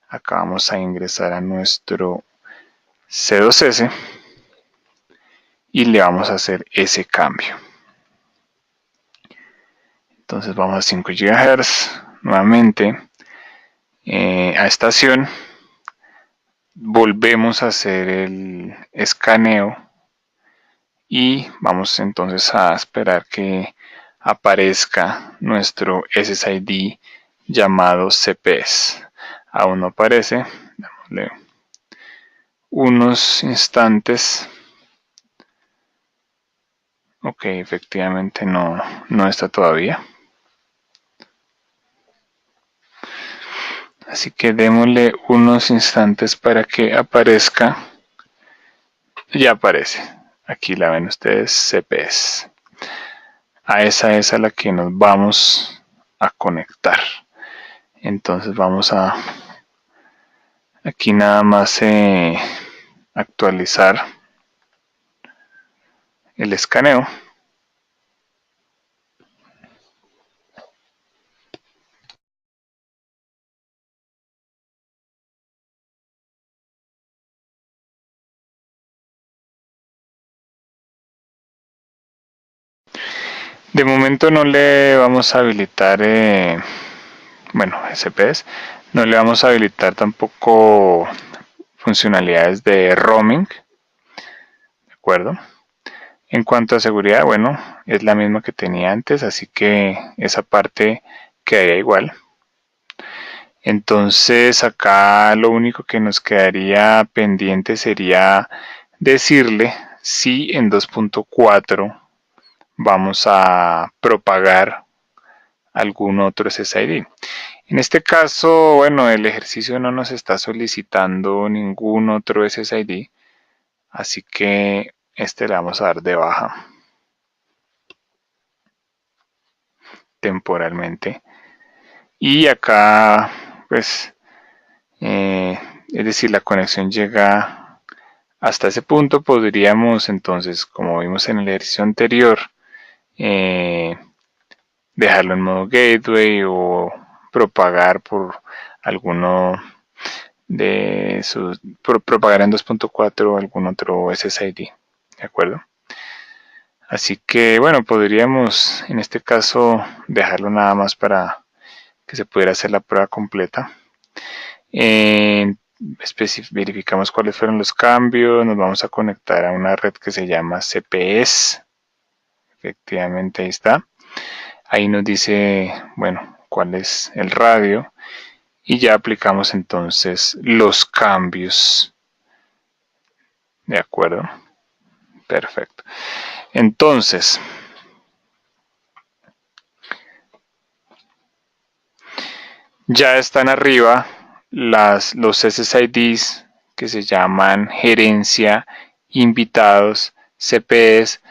acá vamos a ingresar a nuestro C2S y le vamos a hacer ese cambio. Entonces vamos a 5 GHz nuevamente a estación, volvemos a hacer el escaneo y vamos entonces a esperar que aparezca nuestro SSID llamado CPS. Aún no aparece, démosle unos instantes. Ok, efectivamente no está todavía. Así que démosle unos instantes para que aparezca. Ya aparece. Aquí la ven ustedes, CPS. A esa es a la que nos vamos a conectar. Entonces vamos a aquí nada más actualizar el escaneo. De momento no le vamos a habilitar, bueno, SPS, no le vamos a habilitar tampoco funcionalidades de roaming, ¿de acuerdo? En cuanto a seguridad, bueno, es la misma que tenía antes, así que esa parte quedaría igual. Entonces acá lo único que nos quedaría pendiente sería decirle si en 2.4 vamos a propagar algún otro SSID. En este caso, bueno, el ejercicio no nos está solicitando ningún otro SSID, así que este le vamos a dar de baja temporalmente. Y acá, pues, es decir, la conexión llega hasta ese punto. Podríamos entonces, como vimos en el ejercicio anterior, dejarlo en modo gateway o propagar por alguno de sus, propagar en 2.4 algún otro SSID, ¿de acuerdo? Así que bueno, podríamos en este caso dejarlo nada más para que se pudiera hacer la prueba completa. Verificamos cuáles fueron los cambios, nos vamos a conectar a una red que se llama CPS, efectivamente ahí está. Ahí nos dice, bueno, cuál es el radio y ya aplicamos entonces los cambios. De acuerdo, perfecto. Entonces, ya están arriba los SSIDs que se llaman gerencia, invitados, CPS.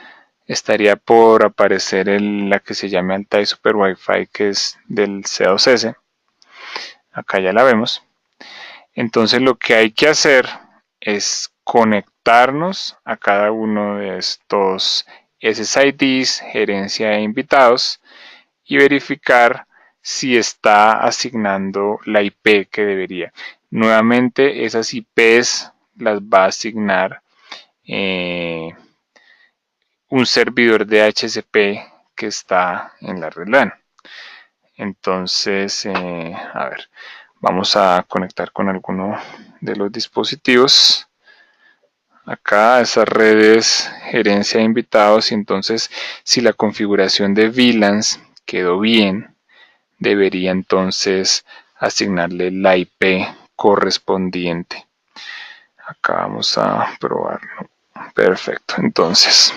Estaría por aparecer la que se llame Altai Super Wi-Fi, que es del C2S. Acá ya la vemos. Entonces lo que hay que hacer es conectarnos a cada uno de estos SSIDs, gerencia e invitados, y verificar si está asignando la IP que debería. Nuevamente esas IPs las va a asignar un servidor de DHCP que está en la red LAN. Entonces, a ver, vamos a conectar con alguno de los dispositivos. acá esas redes gerencia de invitados, y entonces si la configuración de VLANs quedó bien, debería entonces asignarle la IP correspondiente. Acá vamos a probarlo. Perfecto, entonces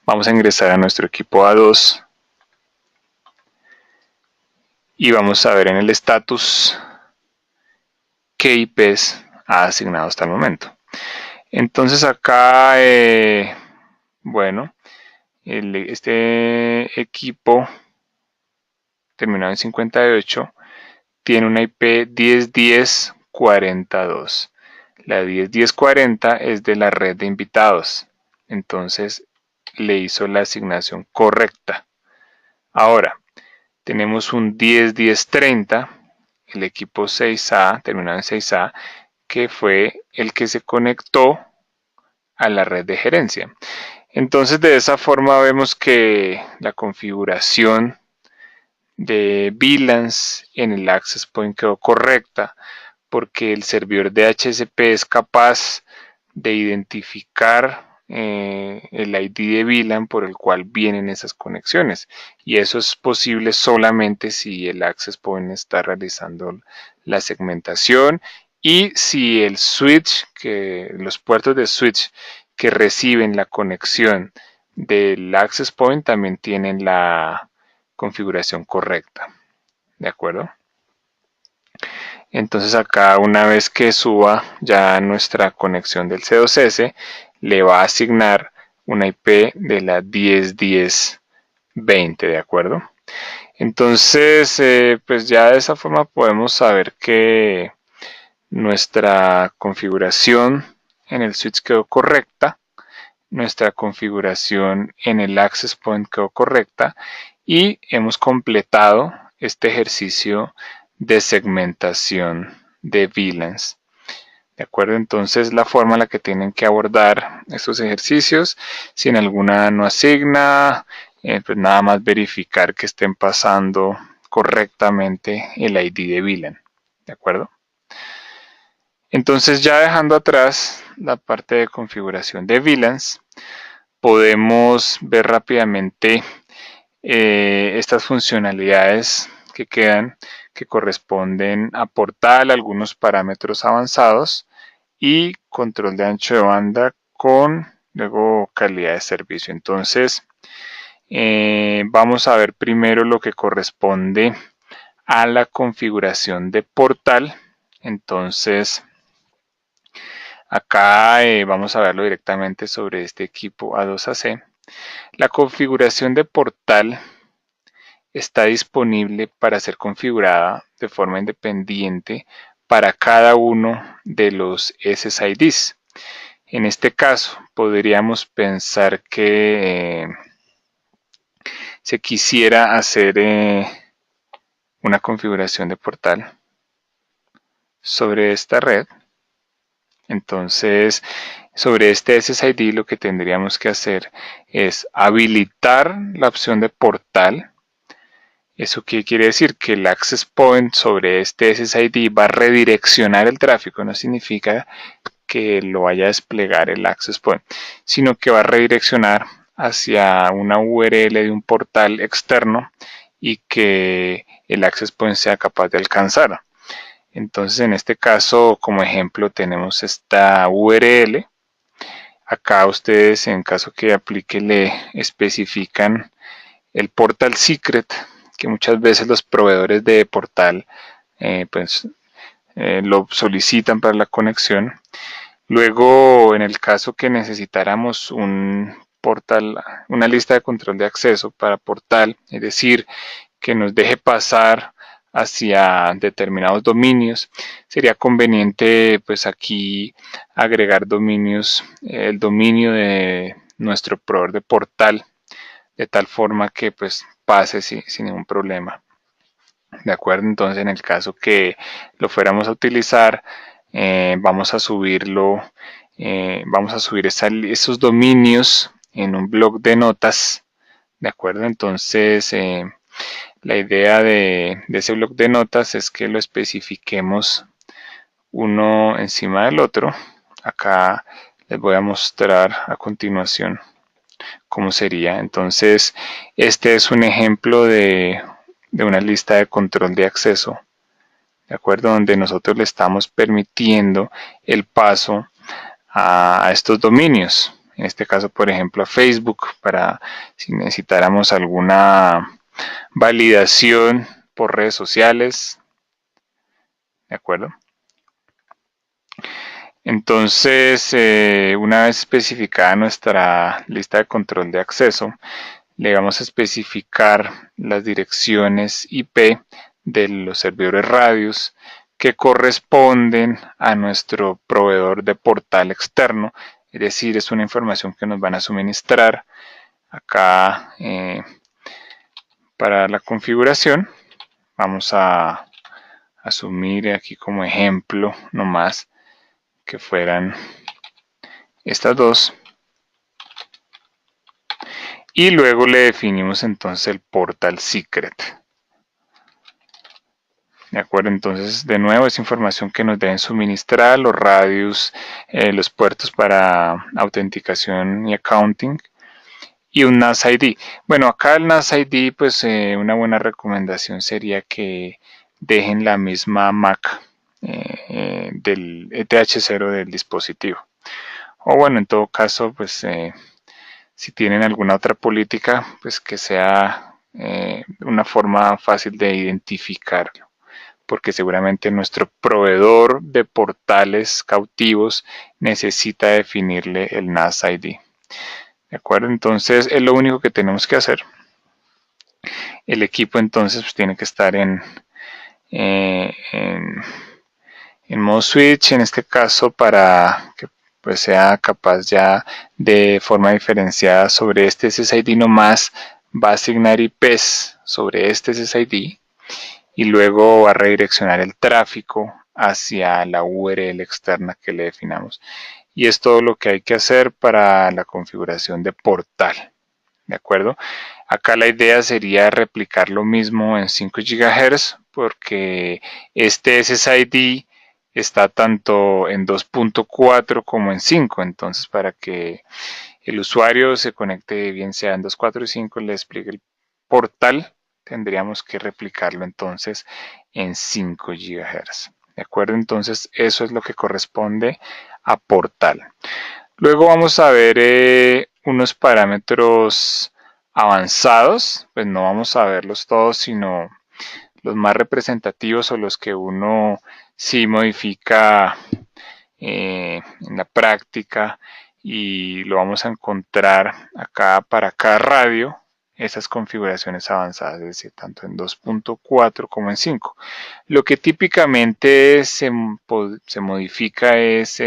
vamos a ingresar a nuestro equipo A2 y vamos a ver en el status qué IPs ha asignado hasta el momento. Entonces acá, bueno, este equipo terminado en 58 tiene una IP 10.10.42. La 10.10.40 es de la red de invitados. Entonces le hizo la asignación correcta. Ahora, tenemos un 10.10.30, el equipo 6A, terminado en 6A, que fue el que se conectó a la red de gerencia. Entonces de esa forma vemos que la configuración de VLANs en el access point quedó correcta, porque el servidor de DHCP es capaz de identificar el ID de VLAN por el cual vienen esas conexiones, y eso es posible solamente si el access point está realizando la segmentación y si el switch, los puertos de switch que reciben la conexión del access point también tienen la configuración correcta. ¿De acuerdo? Entonces acá, una vez que suba ya nuestra conexión del C2S, le va a asignar una IP de la 10.10.20, ¿de acuerdo? Entonces, pues ya de esa forma podemos saber que nuestra configuración en el switch quedó correcta, nuestra configuración en el access point quedó correcta, y hemos completado este ejercicio de segmentación de VLANs. ¿De acuerdo? Entonces la forma en la que tienen que abordar estos ejercicios, si en alguna no asigna, pues nada más verificar que estén pasando correctamente el ID de VLAN. ¿De acuerdo? Entonces, ya dejando atrás la parte de configuración de VLANs, podemos ver rápidamente estas funcionalidades que quedan, que corresponden a portal, algunos parámetros avanzados y control de ancho de banda con luego calidad de servicio. Entonces, vamos a ver primero lo que corresponde a la configuración de portal. Entonces, acá vamos a verlo directamente sobre este equipo A2AC. La configuración de portal está disponible para ser configurada de forma independiente para cada uno de los SSIDs. En este caso, podríamos pensar que se quisiera hacer una configuración de portal sobre esta red. Entonces, sobre este SSID lo que tendríamos que hacer es habilitar la opción de portal. ¿Eso qué quiere decir? Que el access point sobre este SSID va a redireccionar el tráfico. No significa que lo vaya a desplegar el access point, sino que va a redireccionar hacia una URL de un portal externo y que el access point sea capaz de alcanzar. Entonces, en este caso, como ejemplo, tenemos esta URL. Acá ustedes, en caso que aplique, le especifican el portal secret, que muchas veces los proveedores de portal lo solicitan para la conexión. Luego, en el caso que necesitáramos un portal, una lista de control de acceso para portal, es decir, que nos deje pasar hacia determinados dominios, sería conveniente pues aquí agregar dominios, el dominio de nuestro proveedor de portal, de tal forma que pues pase sin ningún problema. De acuerdo, entonces en el caso que lo fuéramos a utilizar, vamos a subirlo, vamos a subir esos dominios en un bloc de notas. De acuerdo, entonces la idea de ese bloc de notas es que lo especifiquemos uno encima del otro. Acá Les voy a mostrar a continuación cómo sería. Entonces, este es un ejemplo de una lista de control de acceso, ¿de acuerdo? Donde nosotros le estamos permitiendo el paso a estos dominios. En este caso, por ejemplo, a Facebook, para si necesitáramos alguna validación por redes sociales, ¿de acuerdo? Entonces, una vez especificada nuestra lista de control de acceso, le vamos a especificar las direcciones IP de los servidores radios que corresponden a nuestro proveedor de portal externo, es decir, es una información que nos van a suministrar acá para la configuración. Vamos a asumir aquí como ejemplo nomás que fueran estas dos, y luego le definimos entonces el portal secret. De acuerdo, entonces de nuevo es información que nos deben suministrar los radios, los puertos para autenticación y accounting, y un NAS ID. Bueno, acá el NAS ID, pues una buena recomendación sería que dejen la misma MAC del ETH0 del dispositivo. O bueno, en todo caso, pues si tienen alguna otra política, pues que sea una forma fácil de identificarlo, porque seguramente nuestro proveedor de portales cautivos necesita definirle el NAS ID. ¿De acuerdo? Entonces es lo único que tenemos que hacer. El equipo entonces pues, tiene que estar en modo switch, en este caso, para que pues sea capaz ya de forma diferenciada sobre este SSID nomás, va a asignar IPs sobre este SSID y luego va a redireccionar el tráfico hacia la URL externa que le definamos. Y es todo lo que hay que hacer para la configuración de portal. ¿De acuerdo? Acá la idea sería replicar lo mismo en 5 GHz porque este SSID está tanto en 2.4 como en 5, entonces para que el usuario se conecte bien sea en 2.4 y 5 le despliegue el portal, tendríamos que replicarlo entonces en 5 GHz. ¿De acuerdo? Entonces eso es lo que corresponde a portal. Luego vamos a ver unos parámetros avanzados, pues no vamos a verlos todos, sino los más representativos o los que uno sí modifica en la práctica, y lo vamos a encontrar acá para cada radio, esas configuraciones avanzadas, es decir, tanto en 2.4 como en 5. Lo que típicamente se modifica es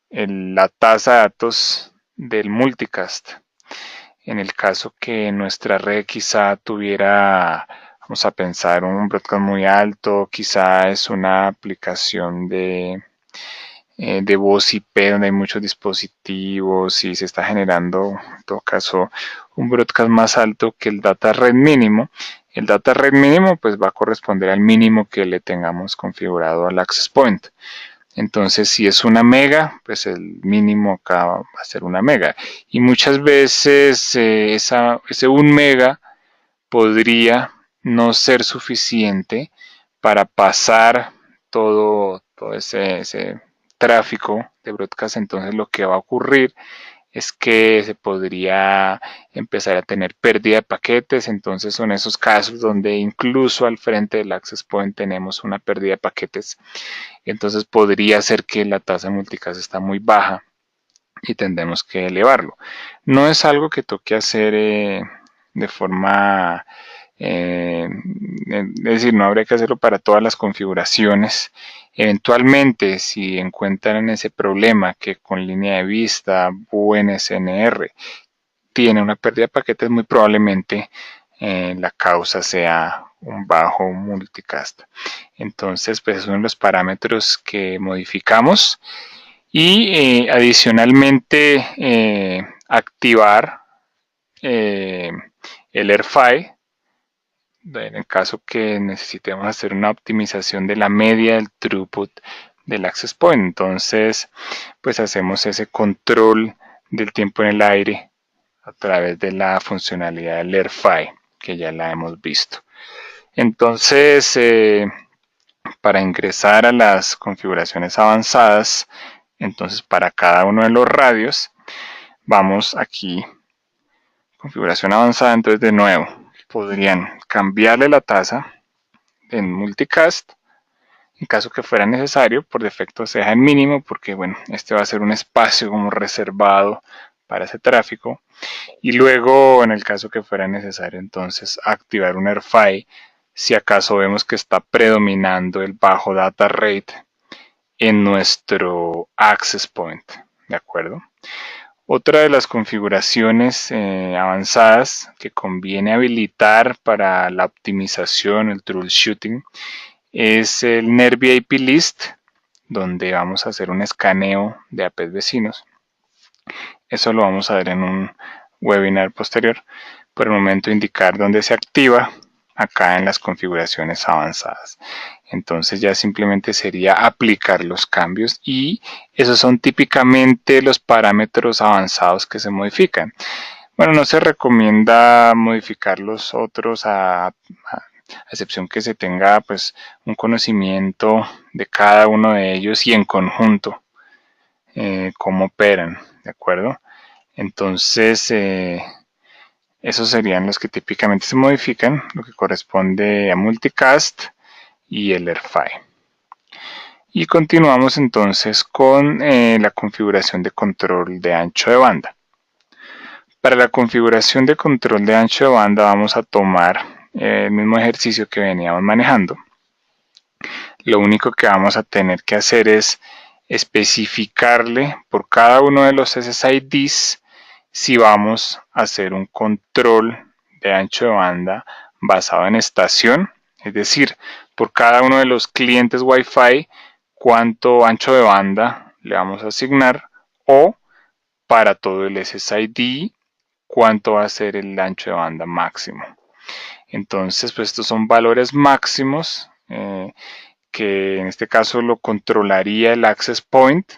la tasa de datos del multicast. En el caso que nuestra red quizá tuviera, vamos a pensar, un broadcast muy alto, quizá es una aplicación de voz IP donde hay muchos dispositivos y se está generando, en todo caso, un broadcast más alto que el data rate mínimo. El data rate mínimo pues va a corresponder al mínimo que le tengamos configurado al access point. Entonces, si es una mega, pues el mínimo acá va a ser una mega. Y muchas veces ese 1 mega podría no ser suficiente para pasar todo ese tráfico de broadcast. Entonces, lo que va a ocurrir es que se podría empezar a tener pérdida de paquetes. Entonces son esos casos donde incluso al frente del access point tenemos una pérdida de paquetes. Entonces podría ser que la tasa de multicast está muy baja y tendremos que elevarlo. No es algo que toque hacer de forma, es decir, no habría que hacerlo para todas las configuraciones. Eventualmente, si encuentran ese problema que con línea de vista UNSNR tiene una pérdida de paquetes, muy probablemente la causa sea un bajo multicast. Entonces, pues son los parámetros que modificamos, y adicionalmente activar el AirFi en el caso que necesitemos hacer una optimización de la media del throughput del access point. Entonces, pues hacemos ese control del tiempo en el aire a través de la funcionalidad del AirFi, que ya la hemos visto. Entonces, para ingresar a las configuraciones avanzadas, entonces para cada uno de los radios, vamos aquí, configuración avanzada. Entonces, de nuevo, podrían cambiarle la tasa en multicast. En caso que fuera necesario, por defecto se deja en mínimo porque, bueno, este va a ser un espacio como reservado para ese tráfico. Y luego, en el caso que fuera necesario, entonces activar un AirFi si acaso vemos que está predominando el bajo data rate en nuestro access point, ¿de acuerdo? Otra de las configuraciones avanzadas que conviene habilitar para la optimización, el troubleshooting, es el Nervia IP List, donde vamos a hacer un escaneo de APs vecinos. Eso lo vamos a ver en un webinar posterior. Por el momento, indicar dónde se activa acá en las configuraciones avanzadas. Entonces ya simplemente sería aplicar los cambios, y esos son típicamente los parámetros avanzados que se modifican. Bueno, no se recomienda modificar los otros a excepción que se tenga pues un conocimiento de cada uno de ellos y en conjunto cómo operan, ¿de acuerdo? Entonces, esos serían los que típicamente se modifican, lo que corresponde a multicast y el AirFi. Y continuamos entonces con la configuración de control de ancho de banda. Para la configuración de control de ancho de banda vamos a tomar el mismo ejercicio que veníamos manejando. Lo único que vamos a tener que hacer es especificarle por cada uno de los SSIDs si vamos a hacer un control de ancho de banda basado en estación, es decir, por cada uno de los clientes Wi-Fi cuánto ancho de banda le vamos a asignar, o para todo el SSID cuánto va a ser el ancho de banda máximo. Entonces, pues estos son valores máximos que en este caso lo controlaría el access point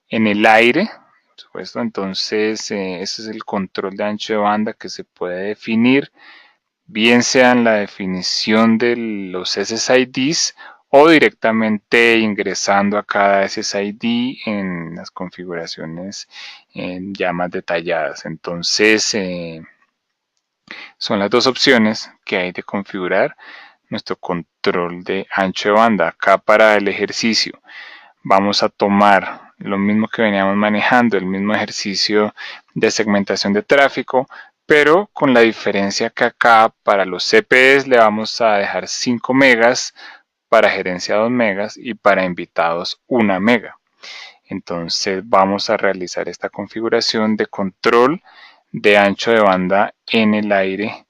en el aire, por supuesto. Entonces, ese es el control de ancho de banda que se puede definir, bien sea en la definición de los SSIDs o directamente ingresando a cada SSID en las configuraciones ya más detalladas. Entonces, son las dos opciones que hay de configurar nuestro control de ancho de banda. Acá para el ejercicio vamos a tomar lo mismo que veníamos manejando, el mismo ejercicio de segmentación de tráfico, pero con la diferencia que acá para los CPEs le vamos a dejar 5 megas, para gerencia 2 megas y para invitados 1 mega. Entonces vamos a realizar esta configuración de control de ancho de banda en el aire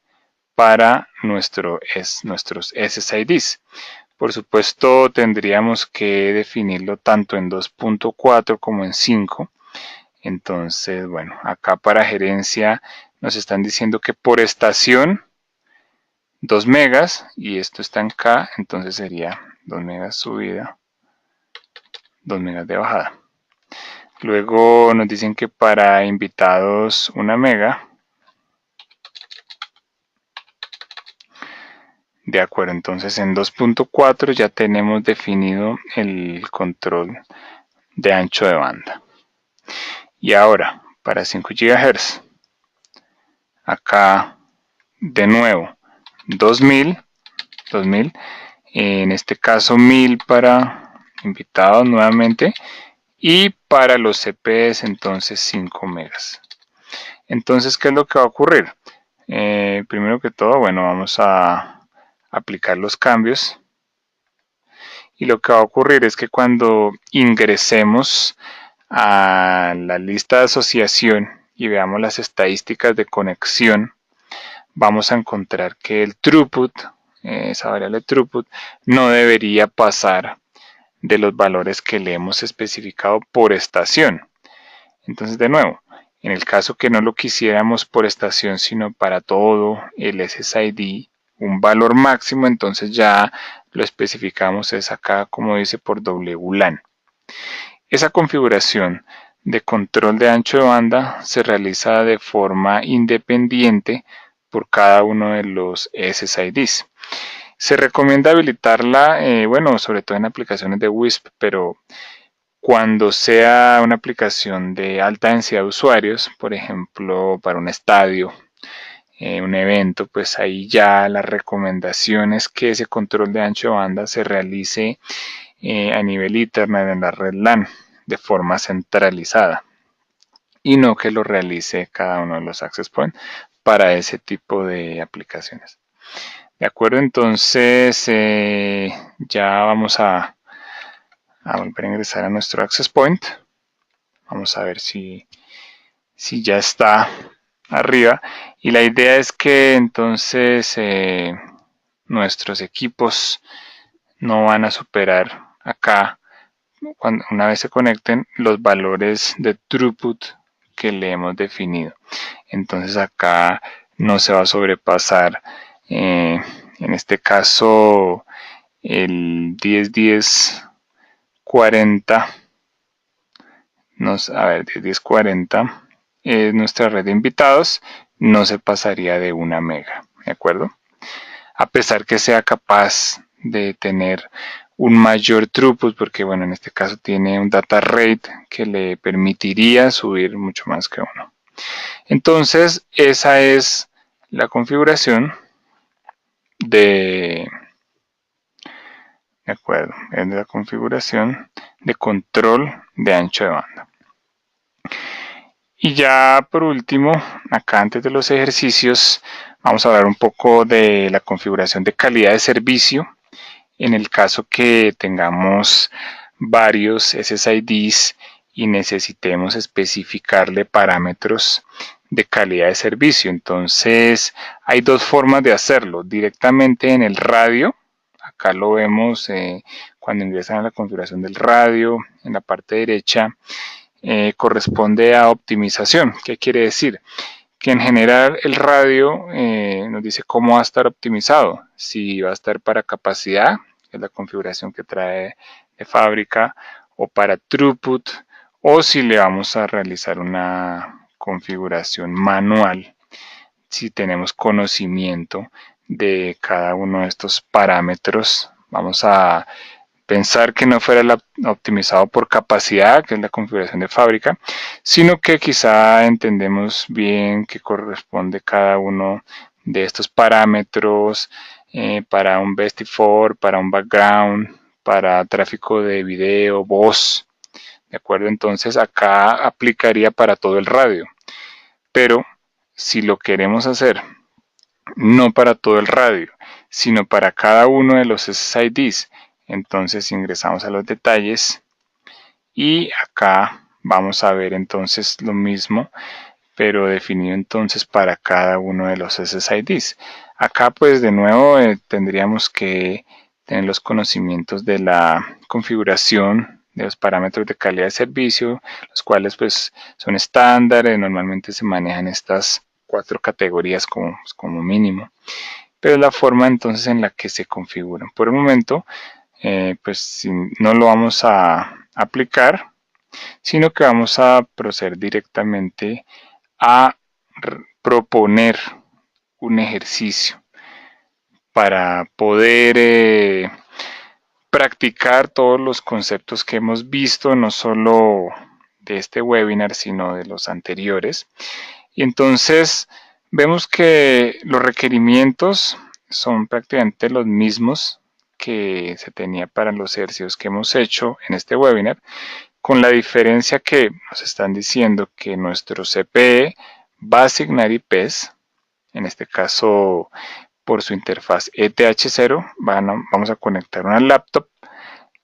para nuestros SSIDs. Por supuesto, tendríamos que definirlo tanto en 2.4 como en 5. Entonces, bueno, acá para gerencia nos están diciendo que por estación 2 megas, y esto está en K, entonces sería 2 megas subida, 2 megas de bajada. Luego nos dicen que para invitados 1 mega. De acuerdo, entonces en 2.4 ya tenemos definido el control de ancho de banda. Y ahora, para 5 GHz, acá de nuevo 2000, en este caso 1000 para invitados nuevamente, y para los CPEs entonces 5 megas. Entonces, ¿qué es lo que va a ocurrir? Primero que todo, bueno, vamos a aplicar los cambios, y lo que va a ocurrir es que cuando ingresemos a la lista de asociación y veamos las estadísticas de conexión, vamos a encontrar que el throughput, esa variable throughput, no debería pasar de los valores que le hemos especificado por estación. Entonces, de nuevo, en el caso que no lo quisiéramos por estación, sino para todo el SSID, un valor máximo, entonces ya lo especificamos es acá, como dice, por WLAN. Esa configuración de control de ancho de banda se realiza de forma independiente por cada uno de los SSIDs. Se recomienda habilitarla, bueno, sobre todo en aplicaciones de WISP, pero cuando sea una aplicación de alta densidad de usuarios, por ejemplo, para un estadio, un evento, pues ahí ya la recomendación es que ese control de ancho de banda se realice a nivel Ethernet en la red LAN de forma centralizada y no que lo realice cada uno de los access points para ese tipo de aplicaciones. De acuerdo, entonces ya vamos a volver a ingresar a nuestro access point. Vamos a ver si ya está arriba. Y la idea es que entonces nuestros equipos no van a superar acá, una vez se conecten, los valores de throughput que le hemos definido. Entonces acá no se va a sobrepasar, en este caso, el 10.10.40. A ver, 10.10.40 es nuestra red de invitados, no se pasaría de 1 mega, ¿de acuerdo? A pesar que sea capaz de tener un mayor throughput, porque bueno, en este caso tiene un data rate que le permitiría subir mucho más que 1. Entonces, esa es la configuración de acuerdo, es la configuración de control de ancho de banda. Y ya por último, acá antes de los ejercicios, vamos a hablar un poco de la configuración de calidad de servicio en el caso que tengamos varios SSIDs y necesitemos especificarle parámetros de calidad de servicio. Entonces hay dos formas de hacerlo: directamente en el radio. Acá lo vemos cuando ingresan a la configuración del radio, en la parte derecha corresponde a optimización. ¿Qué quiere decir? Que en general el radio nos dice cómo va a estar optimizado, si va a estar para capacidad, que es la configuración que trae de fábrica, o para throughput, o si le vamos a realizar una configuración manual, si tenemos conocimiento de cada uno de estos parámetros. Vamos a pensar que no fuera optimizado por capacidad, que es la configuración de fábrica, sino que quizá entendemos bien qué corresponde cada uno de estos parámetros para un best-effort, para un background, para tráfico de video, voz. ¿De acuerdo? Entonces acá aplicaría para todo el radio. Pero si lo queremos hacer no para todo el radio, sino para cada uno de los SSIDs, entonces ingresamos a los detalles y acá vamos a ver entonces lo mismo, pero definido entonces para cada uno de los SSIDs. Acá pues de nuevo tendríamos que tener los conocimientos de la configuración de los parámetros de calidad de servicio, los cuales pues son estándares, normalmente se manejan estas 4 categorías como mínimo, pero es la forma entonces en la que se configuran. Por el momento pues si no lo vamos a aplicar, sino que vamos a proceder directamente a proponer un ejercicio para poder practicar todos los conceptos que hemos visto, no solo de este webinar, sino de los anteriores. Y entonces vemos que los requerimientos son prácticamente los mismos que se tenía para los ejercicios que hemos hecho en este webinar, con la diferencia que nos están diciendo que nuestro CPE va a asignar IPs, en este caso por su interfaz ETH0, vamos a conectar una laptop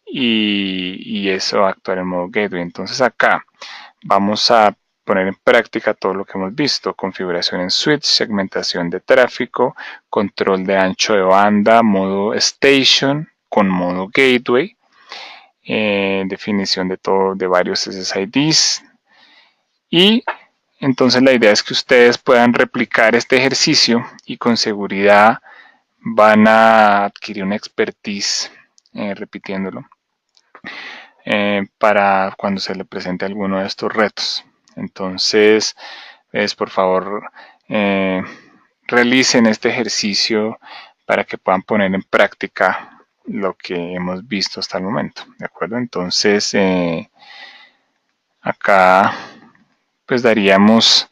y eso va a actuar en modo gateway. Entonces acá vamos a poner en práctica todo lo que hemos visto: configuración en switch, segmentación de tráfico, control de ancho de banda, modo station con modo gateway, definición de varios SSIDs. Y entonces la idea es que ustedes puedan replicar este ejercicio y con seguridad van a adquirir una expertise repitiéndolo. para cuando se le presente alguno de estos retos. Entonces, por favor, realicen este ejercicio para que puedan poner en práctica lo que hemos visto hasta el momento, ¿de acuerdo? Entonces, acá pues daríamos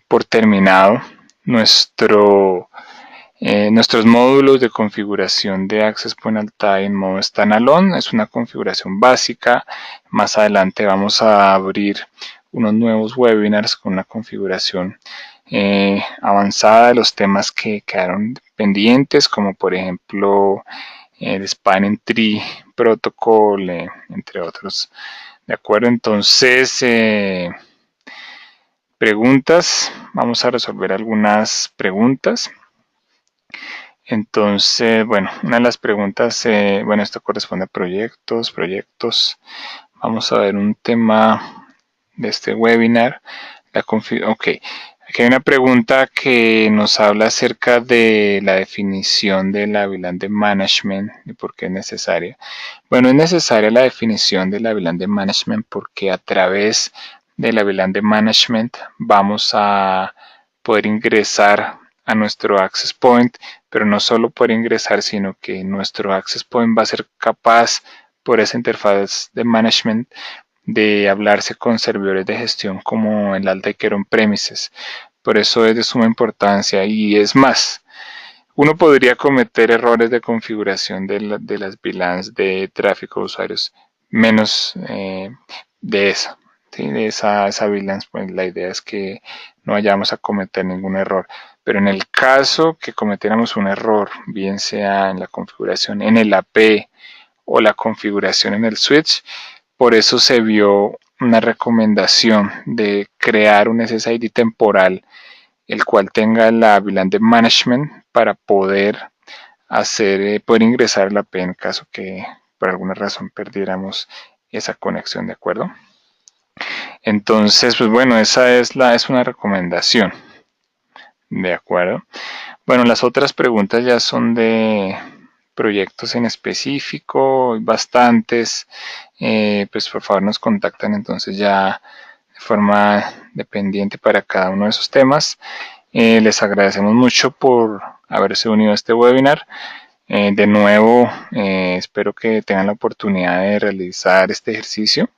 por terminado nuestros módulos de configuración de Access Point Altai en modo standalone. Es una configuración básica. Más adelante vamos a abrir unos nuevos webinars con una configuración avanzada de los temas que quedaron pendientes, como por ejemplo el Spanning Tree Protocol, entre otros. De acuerdo, entonces preguntas. Vamos a resolver algunas preguntas. Entonces, bueno, una de las preguntas, bueno, esto corresponde a proyectos. Vamos a ver un tema de este webinar. Ok, aquí hay una pregunta que nos habla acerca de la definición de la VLAN de management y por qué es necesaria. Bueno, es necesaria la definición de la VLAN de management porque a través de la VLAN de management vamos a poder ingresar a nuestro access point, pero no solo poder ingresar, sino que nuestro access point va a ser capaz por esa interfaz de management de hablarse con servidores de gestión como el Altair On-Premises. Por eso es de suma importancia y es más, uno podría cometer errores de configuración de las VLANs de tráfico de usuarios menos de esa. ¿Sí? De esa VLAN, pues la idea es que no vayamos a cometer ningún error. Pero en el caso que cometiéramos un error, bien sea en la configuración en el AP o la configuración en el switch, por eso se vio una recomendación de crear un SSID temporal, el cual tenga la VLAN de management para poder poder ingresar a la AP en caso que por alguna razón perdiéramos esa conexión, ¿de acuerdo? Entonces, pues bueno, esa es una recomendación, ¿de acuerdo? Bueno, las otras preguntas ya son de proyectos en específico, bastantes, pues por favor nos contactan entonces ya de forma dependiente para cada uno de esos temas. Les agradecemos mucho por haberse unido a este webinar. De nuevo, espero que tengan la oportunidad de realizar este ejercicio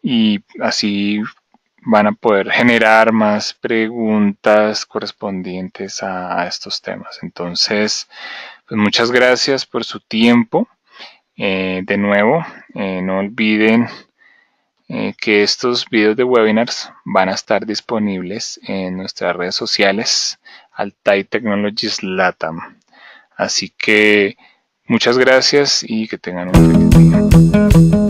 y así van a poder generar más preguntas correspondientes a estos temas. Entonces, pues muchas gracias por su tiempo. De nuevo, no olviden que estos videos de webinars van a estar disponibles en nuestras redes sociales, Altair Technologies LATAM. Así que muchas gracias y que tengan un feliz día.